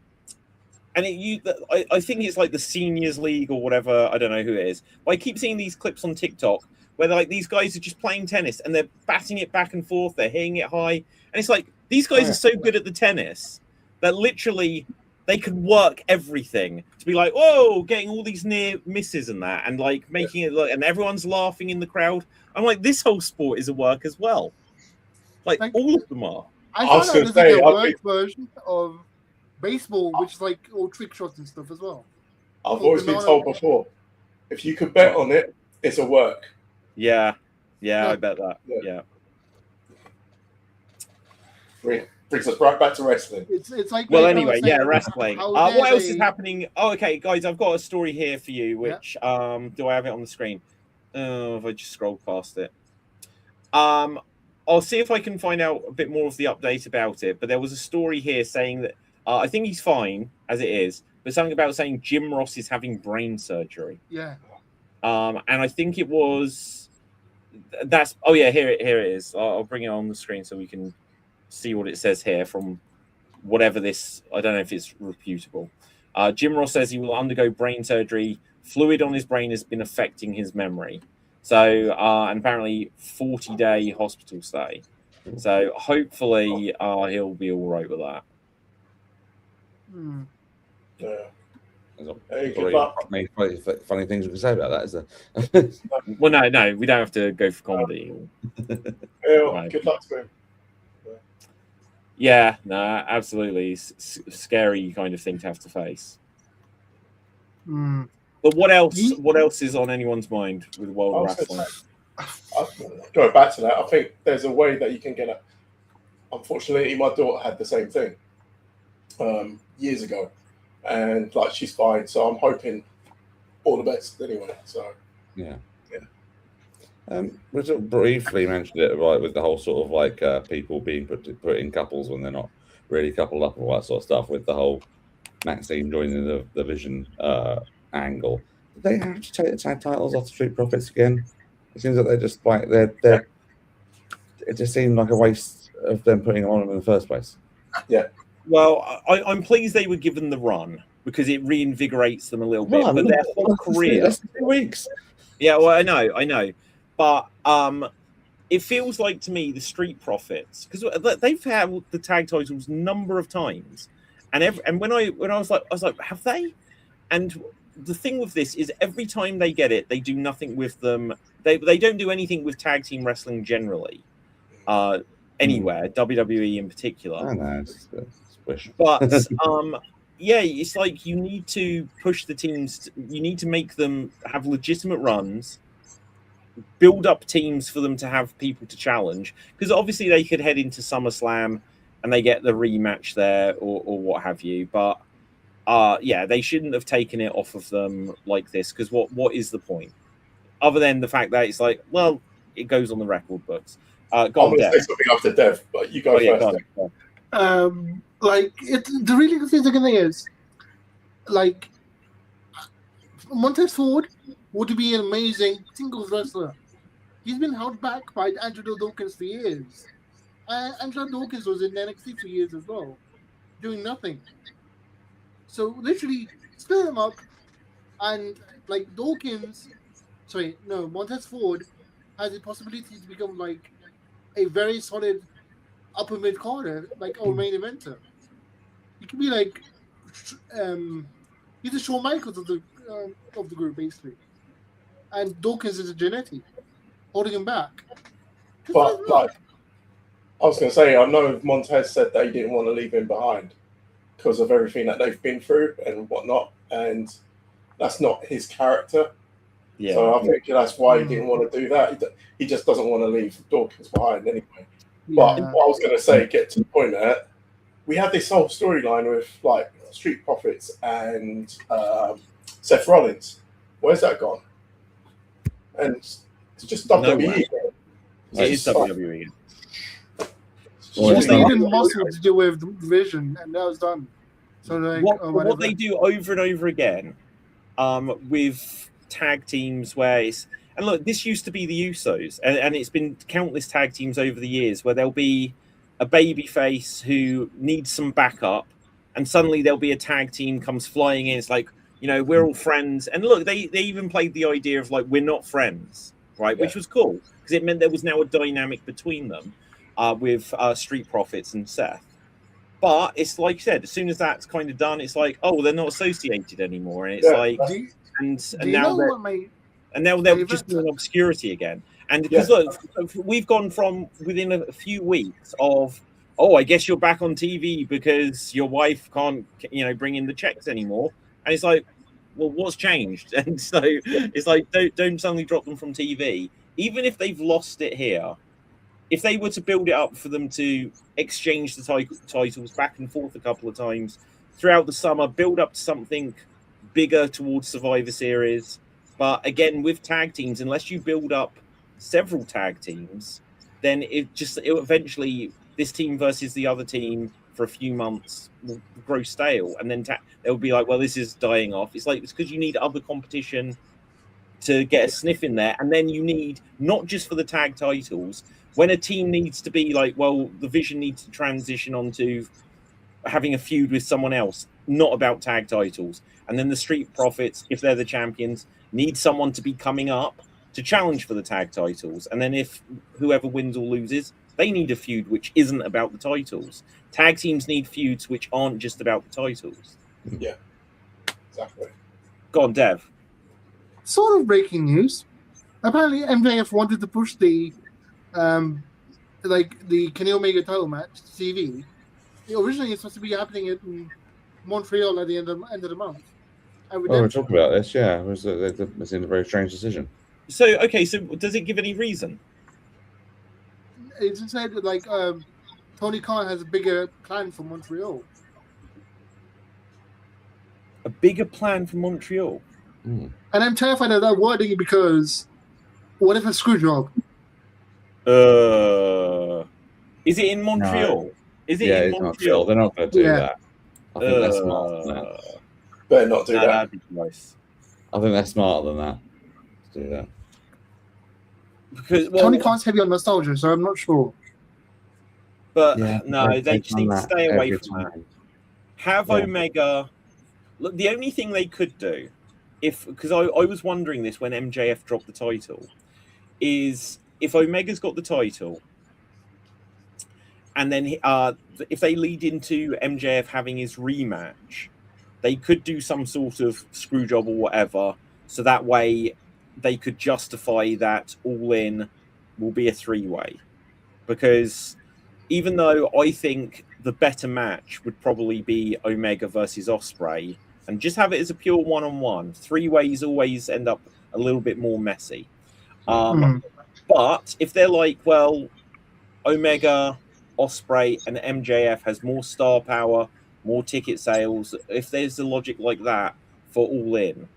I think it's like the Seniors League or whatever. I don't know who it is. But I keep seeing these clips on TikTok where they're like, these guys are just playing tennis and they're batting it back and forth. They're hitting it high. And it's like, these guys are so good at the tennis that literally they could work everything to be like, whoa, getting all these near misses and that, and like making it look, and everyone's laughing in the crowd. I'm like, this whole sport is a work as well. Like all of them are. I found out there's like a work version of baseball, which is like all trick shots and stuff as well. I've always been told before, if you could bet on it, it's a work. Yeah, I bet that. Yeah. Brings us right back to wrestling. It's like anyway, wrestling. What else is happening? Oh, okay, guys, I've got a story here for you. Which do I have it on the screen? If I just scroll past it, I'll see if I can find out a bit more of the update about it. But there was a story here saying that I think he's fine as it is, but something about saying Jim Ross is having brain surgery. Yeah. And I think it was here it is. I'll bring it on the screen so we can see what it says here from whatever this, I don't know if it's reputable. Jim Ross says he will undergo brain surgery. Fluid on his brain has been affecting his memory. So, and apparently 40-day hospital stay. So hopefully he'll be all right with that. Yeah. Funny things we can say about that, is there? Well, no, we don't have to go for comedy. Right. Good luck to him. Yeah, no, absolutely. Scary kind of thing to have to face. But what else? What else is on anyone's mind with world wrestling? Going back to that, I think there's a way that you can get it. Unfortunately, my daughter had the same thing years ago, and like she's fine. So I'm hoping all the best anyway. So Yeah. Yeah. We sort of briefly mentioned it, right, with the whole sort of like people being put in couples when they're not really coupled up and all that sort of stuff, with the whole Maxine joining the Vision angle. Did they have to take the tag titles off the Street Profits again? It seems that they're just like they're it just seemed like a waste of them putting them on in the first place. Well, I'm pleased they were given the run because it reinvigorates them a little bit. Run? But their whole career, That's 2 weeks. yeah, well, I know, but it feels like to me the Street Profits, because they've had the tag titles number of times, and when I was like, have they? And the thing with this is every time they get it, they do nothing with them. They don't do anything with tag team wrestling generally, anywhere, WWE in particular. I know. It's squish. But yeah, it's like you need to push the teams. You need to make them have legitimate runs, build up teams for them to have people to challenge. Because obviously they could head into SummerSlam and they get the rematch there or what have you. But yeah, they shouldn't have taken it off of them like this. Because what is the point? Other than the fact that it's like, well, it goes on the record books. Go I'm on, going to Dev. say something after Dev, but you go Oh, yeah, first. go on. Like the really confusing thing is, like, Montez Ford would be an amazing singles wrestler. He's been held back by Angelo Dawkins for years. Angelo Dawkins was in NXT for years as well, doing nothing. So literally split them up, and like Montez Ford has the possibility to become like a very solid upper mid carder, like our main eventer. He could be like, he's the Shawn Michaels of the group basically, and Dawkins is a Jannetty, holding him back. But like, I was going to say, I know Montez said they didn't want to leave him behind because of everything that they've been through and whatnot, and that's not his character. Yeah. So I think that's why he didn't want to do that. He just doesn't want to leave Dawkins behind anyway. But what I was going to say, get to the point there, we had this whole storyline with like Street Profits and Seth Rollins. Where's that gone? And it's just WWE. It is WWE. Just needed muscle to do with the Vision, and that was done. So like, what they do over and over again with tag teams where it's, and look, this used to be the Usos, and it's been countless tag teams over the years where there'll be a babyface who needs some backup, and suddenly there'll be a tag team comes flying in. It's like, you know, we're all friends. And look, they even played the idea of like, we're not friends, right? Yeah. Which was cool because it meant there was now a dynamic between them with Street Profits and Seth. But it's like you said, as soon as that's kind of done, it's like, oh, they're not associated anymore. And it's like, and now they're just in obscurity again. And because look, we've gone from within a few weeks of, oh, I guess you're back on TV because your wife can't, you know, bring in the checks anymore. And it's like, well, what's changed? And so it's like, don't suddenly drop them from TV. Even if they've lost it here, if they were to build it up for them to exchange the titles back and forth a couple of times throughout the summer, build up to something bigger towards Survivor Series. But again, with tag teams, unless you build up several tag teams, then it eventually, this team versus the other team for a few months will grow stale, and then they'll be like, well, this is dying off. It's like, it's because you need other competition to get a sniff in there, and then you need, not just for the tag titles, when a team needs to be like, well, the Vision needs to transition onto having a feud with someone else, not about tag titles. And then the Street Profits, if they're the champions, need someone to be coming up to challenge for the tag titles. And then if whoever wins or loses, they need a feud which isn't about the titles. Tag teams need feuds which aren't just about the titles. Yeah, exactly. Go on, Dev. Sort of breaking news. Apparently, MJF wanted to push the Kenny Omega title match to TV. Originally, it's supposed to be happening in Montreal at the end of the month. We're talking about this, yeah. It seemed a very strange decision. So, okay, so does it give any reason? It's said that, like, Tony Khan has a bigger plan for Montreal. A bigger plan for Montreal? And I'm terrified of that wording because what if a screw job? Is it in Montreal? Is it in it's Montreal? They're not going to do Yeah. that. I think they're smarter than that. Better not do No, that. that'd be nice. I think they're smarter than that to do that. Because Tony Khan's heavy on nostalgia, so I'm not sure. but no, they just need to stay away from that. time. Have Omega. Look, the only thing they could do, because I was wondering this when MJF dropped the title, is if Omega's got the title, and then if they lead into MJF having his rematch, they could do some sort of screw job or whatever, so that way they could justify that All In will be a 3-way. Because even though I think the better match would probably be Omega versus Ospreay, and just have it as a pure 1-on-1, 3-ways always end up a little bit more messy. But if they're like, well, Omega, Ospreay, and MJF has more star power, more ticket sales, if there's a logic like that for All In,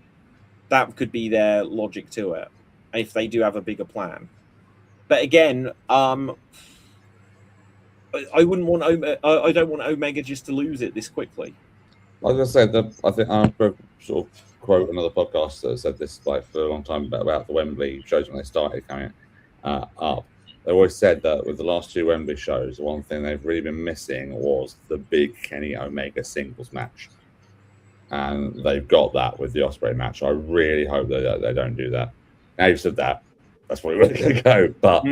that could be their logic to it, if they do have a bigger plan. But again, I wouldn't want I don't want Omega just to lose it this quickly. Like I said, I think I'm going to sort of quote another podcast that said this like for a long time about the Wembley shows when they started coming up. They always said that with the last 2 Wembley shows, the one thing they've really been missing was the big Kenny Omega singles match. And they've got that with the Ospreay match. I really hope that they don't do that. Now you've said that, that's probably where they're going to go. But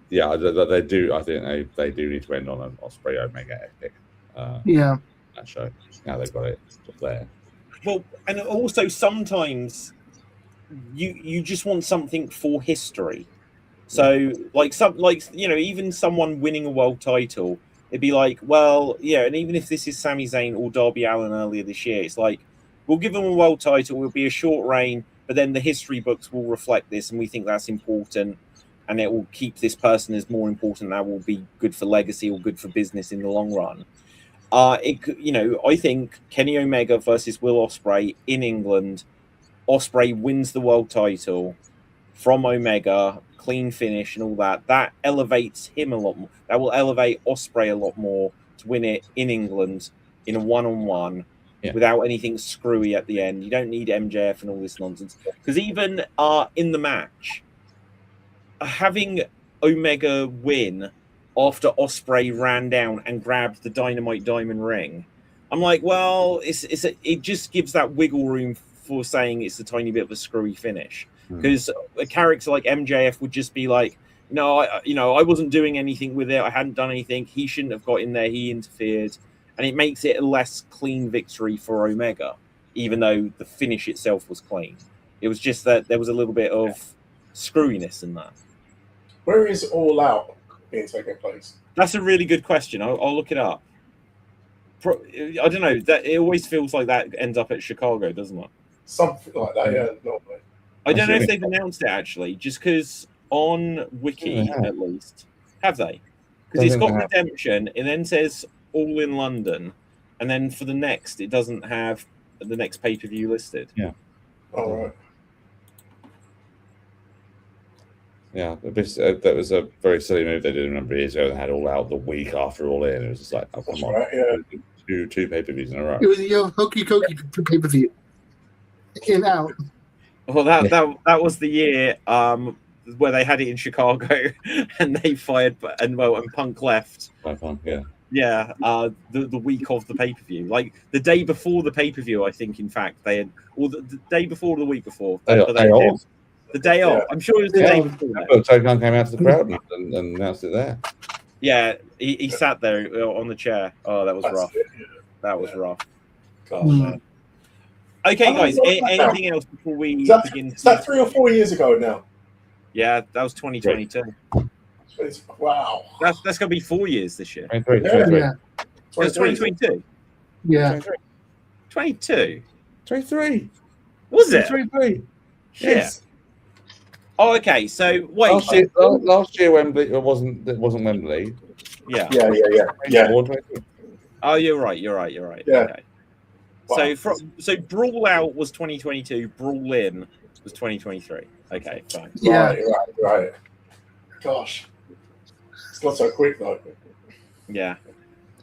yeah, they do. I think they do need to end on an Ospreay Omega epic. That show. Now they've got it up there. Well, and also sometimes you just want something for history. So even someone winning a world title, it'd be like, well, yeah, and even if this is Sami Zayn or Darby Allin earlier this year, it's like, we'll give them a world title, it'll be a short reign, but then the history books will reflect this, and we think that's important, and it will keep this person as more important. That will be good for legacy or good for business in the long run. I think Kenny Omega versus Will Ospreay in England, Ospreay wins the world title from Omega, clean finish and all that. That elevates him a lot more. That will elevate Ospreay a lot more to win it in England in a 1-on-1 without anything screwy at the end. You don't need MJF and all this nonsense. Because even in the match, having Omega win after Ospreay ran down and grabbed the Dynamite Diamond ring, I'm like, well, it just gives that wiggle room for saying it's a tiny bit of a screwy finish. Because a character like MJF would just be like, I wasn't doing anything with it. I hadn't done anything. He shouldn't have got in there. He interfered. And it makes it a less clean victory for Omega, even though the finish itself was clean. It was just that there was a little bit of screwiness in that. Where is All Out being taken place? That's a really good question. I'll look it up. I don't know. That it always feels like that ends up at Chicago, doesn't it? Something like that, yeah. Normally. I don't know if they've announced it actually, just because on Wiki at least, have they? Because it's got Redemption, it then says All in London, and then for the next, it doesn't have the next pay-per-view listed. Yeah. All right. Yeah, that was a very silly move they did a number of years ago. They had All Out the week after All In. It was just like, oh, come on. Right, yeah. Two pay-per-views in a row. It was your hokey cokey pay-per-view. In Out. Well, that was the year where they had it in Chicago, and they fired and Punk left. By Punk, yeah. Yeah, the week of the pay-per-view, like the day before the pay-per-view, I think. In fact, they had, or the day before, or the week before. The day off. I'm sure it was the day before. Tony Khan came out to the crowd and announced it there. Yeah, he sat there on the chair. Oh, that was rough. That was rough. God, man. Okay, guys. Anything else before we begin? Is that 3 or 4 years ago now? Yeah, that was 2022. Wow. That's going to be 4 years this year. 23. Yeah. It was 2022. Yeah. 22. 23. Was it? 23. Yes. Oh, okay. So wait. Last year Wembley wasn't Wembley. Yeah. Yeah. Oh, you're right. Yeah. Okay. So Brawl Out was 2022. Brawl In was 2023. Okay, fine. Yeah. Right. Gosh, it's not so quick though. Yeah.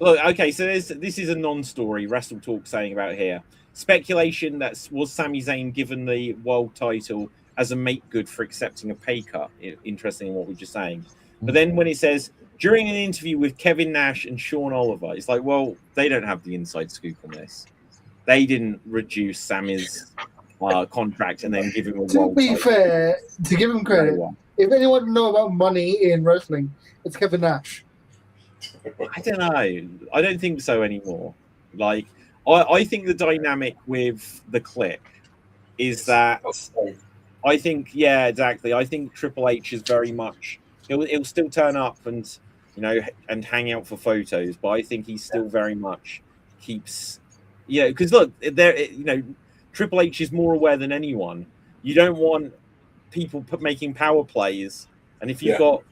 Look, okay, so this is a non-story. Wrestle Talk saying about here. Speculation that was Sami Zayn given the world title as a make good for accepting a pay cut. Interesting in what we're just saying. But then when it says during an interview with Kevin Nash and Sean Oliver, it's like, well, they don't have the inside scoop on this. They didn't reduce Sami's contract and then give him a To world be title. fair, to give him credit, if anyone know about money in wrestling, it's Kevin Nash. I don't know. I don't think so anymore. Like, I think the dynamic with the Click is that I think, yeah, exactly. I think Triple H is very much. He'll still turn up and and hang out for photos, but I think he still very much keeps. Yeah, because look, Triple H is more aware than anyone. You don't want people making power plays, and if you've got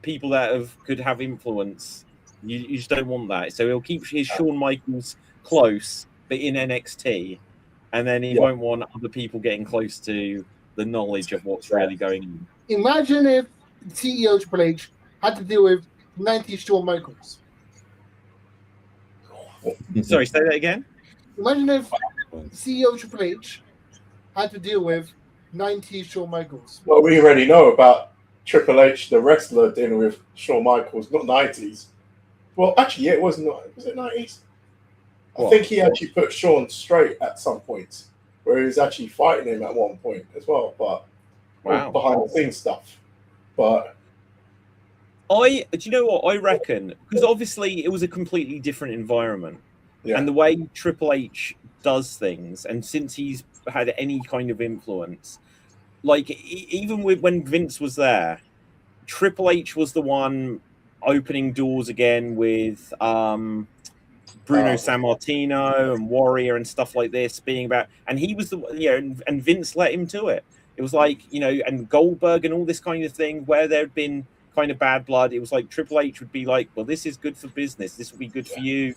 people that could have influence, you just don't want that. So he'll keep his Shawn Michaels close, but in NXT, and then he won't want other people getting close to the knowledge of what's really going on. Imagine if CEO Triple H had to deal with 90s Shawn Michaels. Sorry, say that again. Imagine if CEO Triple H had to deal with 90s Shawn Michaels. Well, we already know about Triple H, the wrestler, dealing with Shawn Michaels, not 90s. Well, actually, yeah, it was not. Was it 90s? I think he actually put Shawn straight at some point, where he was actually fighting him at one point as well, but behind the scenes stuff. But do you know what I reckon? Because obviously it was a completely different environment, and the way Triple H does things, and since he's had any kind of influence, like even when Vince was there, Triple H was the one opening doors again with Bruno Sammartino and Warrior and stuff like this, being about, and he was and Vince let him to it. It was like, and Goldberg and all this kind of thing where there'd been kind of bad blood. It was like Triple H would be like, well, this is good for business. This will be good for you.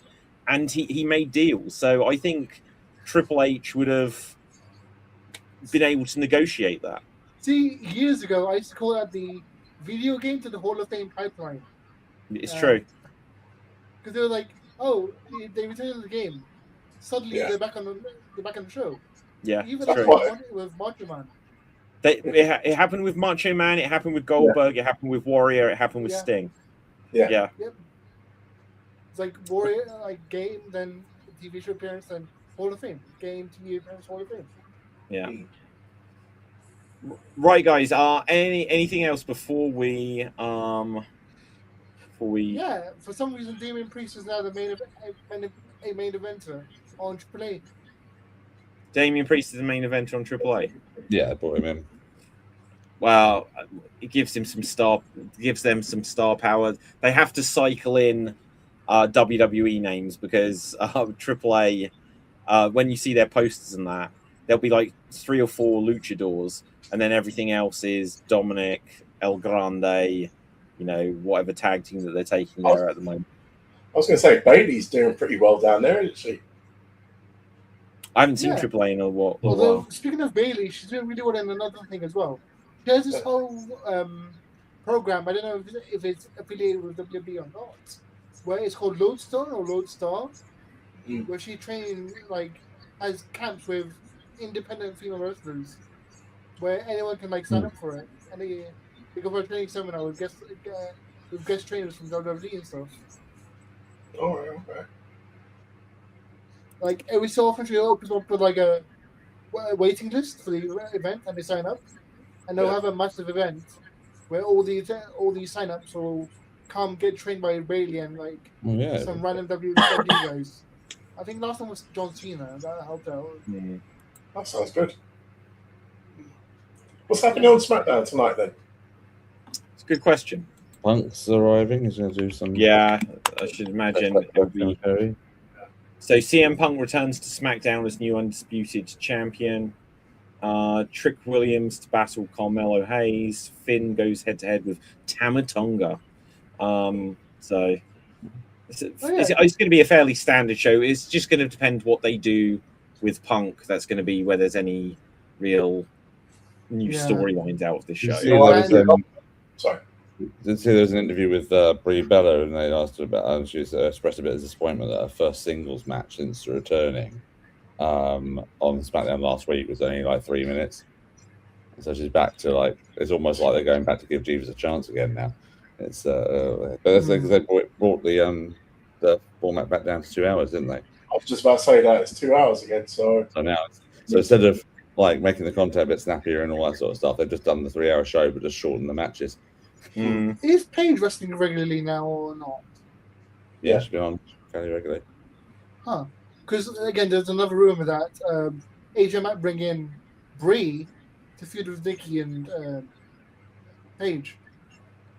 And he made deals. So I think Triple H would have been able to negotiate that. See, years ago, I used to call that the video game to the Hall of Fame pipeline. It's true. Because they were like, oh, they returned to the game. Suddenly they're back on the show. Yeah, even true. With Macho Man. It happened with Macho Man. It happened with Goldberg. It happened with Warrior. It happened with Sting. Yep. It's like Warrior, like game, then TV show appearance, then Hall of Fame. Game, TV appearance, Hall of Fame. Yeah. Right, guys. Anything else before we? Yeah. For some reason, Damian Priest is now the main eventer on AAA. Damian Priest is the main eventer on AAA. Yeah, I brought him in. Well, it gives them some star power. They have to cycle in WWE names because AAA, when you see their posters and that, there'll be like 3 or 4 luchadors, and then everything else is Dominic, El Grande, whatever tag team that they're taking there at the moment. I was going to say Bayley's doing pretty well down there, isn't she? I haven't seen AAA in a while. Although, speaking of Bayley, she's doing really well in another thing as well. She has this whole program, I don't know if it's affiliated with WWE or not, where it's called Lodestar, where she has camps with independent female wrestlers, where anyone can sign up for it. And they go for a training seminar with guest trainers from WWE and stuff. Oh, okay. Like every so often, she opens up with a waiting list for the event, and they sign up, and they'll have a massive event where all these sign-ups will come get trained by Bayley and some random WWE guys. I think last time was John Cena. That helped out. That sounds good. What's happening on SmackDown tonight then? It's a good question. Punk's arriving. He's going to do some. Yeah, I should imagine it would be. So CM Punk returns to SmackDown as new undisputed champion. Trick Williams to battle Carmelo Hayes. Finn goes head-to-head with Tama Tonga. So it's going to be a fairly standard show. It's just going to depend what they do with Punk that's going to be where there's any real new Yeah. storylines out of this show. See, there was, Sorry. did see there was an interview with Brie Bella, and they asked her about, and she expressed a bit of disappointment that her first singles match since returning on SmackDown last week was only like 3 minutes. So she's back to like, it's almost like they're going back to give Jeeves a chance again now. It's but that's because they brought the format back down to 2 hours, didn't they? I was just about to say that it's 2 hours again. So now, so instead of like making the content a bit snappier and all that sort of stuff, they've just done the 3 hour show but just shortened the matches. Mm. Is Paige wrestling regularly now or not? Yeah, should be on fairly regularly. Huh. Because, again, there's another rumor that AJ might bring in Brie to feud with Nikki and Paige.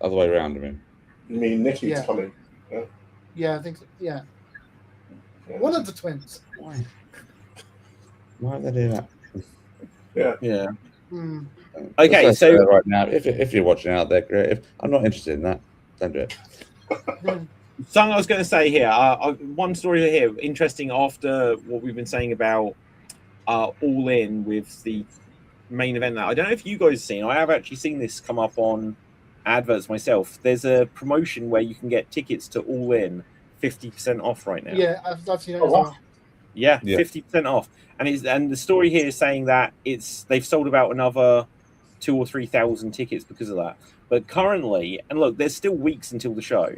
Other way around, I mean. you mean Nikki's Yeah. coming? Yeah, I think so. Yeah. Yeah. One of the twins. Why would they do that? Yeah. Hmm. Okay, Let's so say right now, if you're watching out there, creative, I'm not interested in that. Don't do it. something I was going to say here. One story here, interesting after what we've been saying about All In with the main event. That I don't know if you guys have seen. I have actually seen this come up on adverts myself. There's a promotion where you can get tickets to All In 50% off right now. Yeah, I've seen that Oh, as wow. well. Yeah, Yeah. 50% off. And the story here is saying that they've sold about another 2,000 or 3,000 tickets because of that. But currently, and look, there's still weeks until the show.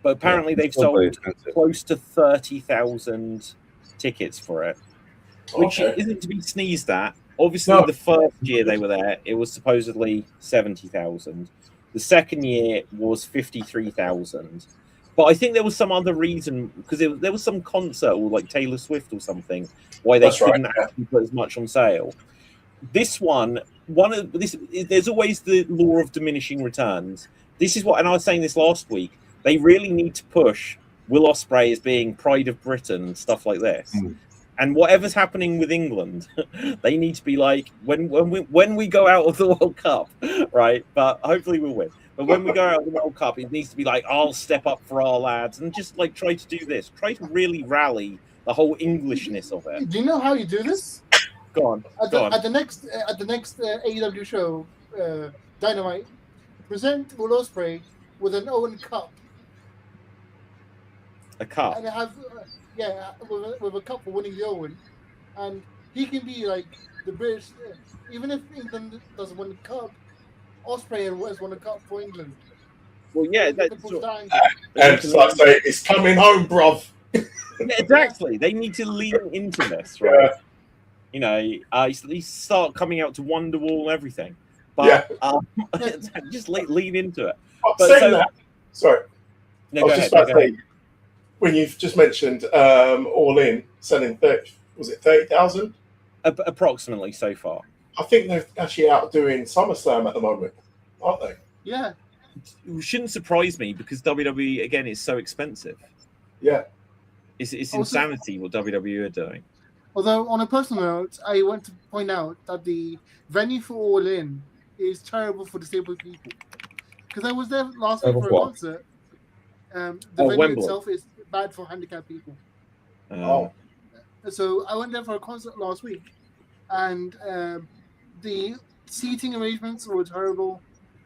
But apparently they've sold close to 30,000 tickets for it, which Okay. isn't to be sneezed at. Obviously, No. the first year they were there, it was supposedly 70,000. The second year was 53,000. But I think there was some other reason, because there was some concert or like Taylor Swift or something, why they That's right, couldn't actually put as much on sale. This there's always the law of diminishing returns. This is what, and I was saying this last week, they really need to push Will Ospreay as being pride of Britain, stuff like this. And whatever's happening with England, they need to be like, when we go out of the World Cup, right? But hopefully we'll win. But when we go out of the World Cup, it needs to be like, I'll step up for our lads and just like try to do this. Try to really rally the whole Englishness of it. Do you know how you do this? Go on. At the next AEW show, Dynamite, present Will Ospreay with an Owen Cup, A cup. and have with a cup for winning the Owen, and he can be like the British. Even if England doesn't win the cup, Ospreay has won a cup for England. Well, yeah, They that's push that angle. And it's like say, it's coming home, bruv. yeah, exactly. They need to lean into this, right? You know, you start coming out to Wonderwall and everything, but just lean into it. But Saying so- that, sorry, No, I was go just ahead. about to say, when you've just mentioned All In selling 30,000? Approximately so far. I think they're actually outdoing SummerSlam at the moment, aren't they? Yeah, It shouldn't surprise me because WWE again is so expensive. Yeah. It's Also- insanity what WWE are doing. although on a personal note, I want to point out that the venue for All In is terrible for disabled people. Because I was there last week for a What? concert. The Oh, venue Wembley. itself is bad for handicapped people. Oh. So I went there for a concert last week, and the seating arrangements were terrible.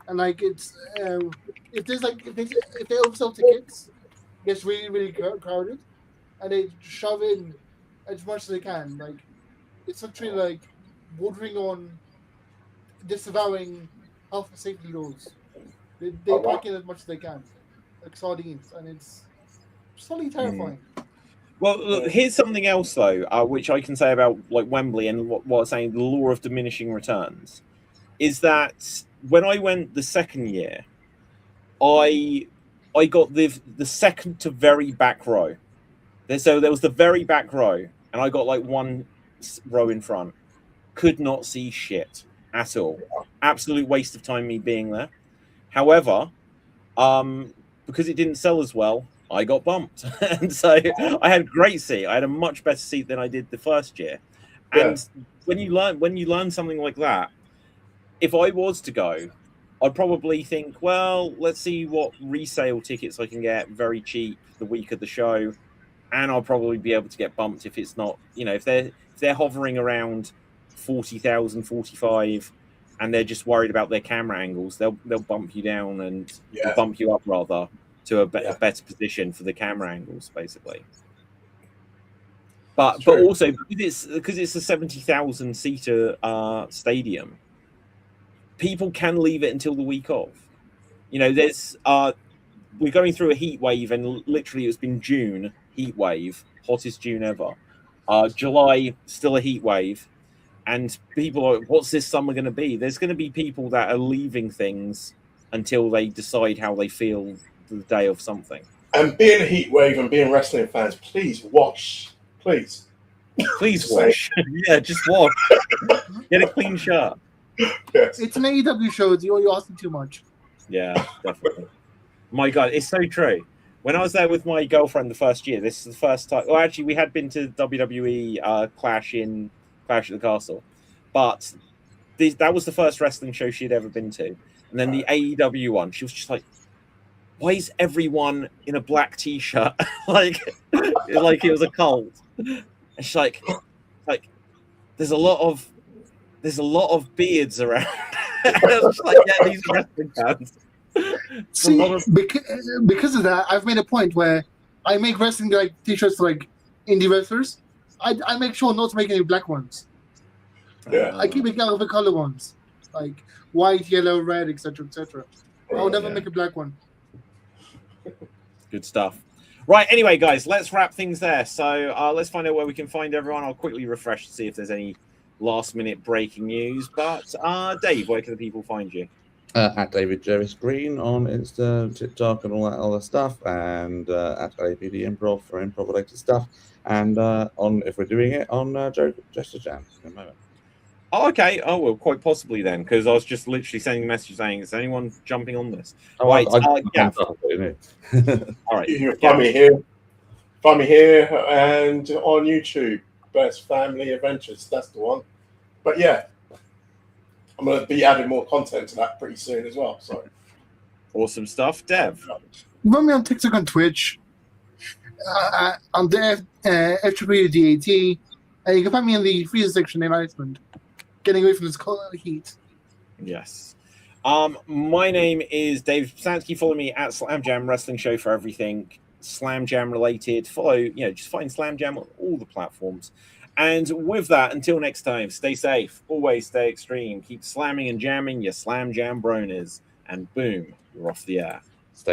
And like it's if they oversell tickets, it gets really really crowded, and they shove in as much as they can. Like it's literally like bordering on disavowing health and safety laws. They Oh, wow. pack in as much as they can, like sardines, and it's slightly terrifying. Well, look, here's something else though, which I can say about like Wembley and what I'm saying, the law of diminishing returns, is that when I went the second year, I got the second to very back row. So there was the very back row, and I got like one row in front. Could not see shit at all. Absolute waste of time me being there. However, because it didn't sell as well, I got bumped, and so I had a great seat. I had a much better seat than I did the first year. And when you learn something like that, if I was to go, I'd probably think, well, let's see what resale tickets I can get very cheap the week of the show, and I'll probably be able to get bumped if it's not, if they're hovering around 40,000, 45, and they're just worried about their camera angles, they'll bump you down and bump you up rather to a better position for the camera angles, basically. But also because it's a 70,000 seater stadium, people can leave it until the week of. There's we're going through a heat wave, and literally it's been June heat wave, hottest June ever. July still a heat wave, and people are, what's this summer going to be? There's going to be people that are leaving things until they decide how they feel the day of something. And being a heat wave and being wrestling fans, please wash. Please wash. Yeah, just wash. Get a clean shirt. Yes. It's an AEW show. You're asking too much. Yeah, definitely. My God, it's so true. When I was there with my girlfriend the first year, this is the first time. Well, actually, we had been to WWE Clash at the Castle, but that was the first wrestling show she had ever been to. And then the AEW one, she was just like, "Why is everyone in a black t-shirt?" like it was a cult. And she's like, there's a lot of beards around. And I was just like, yeah, these are wrestling fans. See, because of that, I've made a point where I make wrestling like t-shirts for like indie wrestlers. I make sure not to make any black ones. Yeah. I keep making other color ones, like white, yellow, red, etc., etc. I'll never make a black one. Good stuff. Right, anyway, guys, let's wrap things there. So let's find out where we can find everyone. I'll quickly refresh to see if there's any last-minute breaking news. But, Dave, where can the people find you? At David Jervis Green on Insta, TikTok, and all that other stuff. And at LAPD Improv for improv-related stuff. And if we're doing it, on Jester Jam in a moment. Oh, okay. Oh, well, quite possibly then, because I was just literally sending a message saying, is anyone jumping on this? Oh, right. Gav. All right. You can find me here and on YouTube. Best Family Adventures. That's the one. But yeah, I'm going to be adding more content to that pretty soon as well. So awesome stuff. Dev. You find me on TikTok and Twitch. I'm there, FWDAT. And you can find me in the freezer section in Iceland, getting away from this cold heat. Yes. My name is Dave Stansky. Follow me at Slam Jam Wrestling Show for everything Slam Jam related. Follow, just find Slam Jam on all the platforms. And with that, until next time, stay safe, always stay extreme, keep slamming and jamming your Slam Jam bronies, and boom, you're off the air.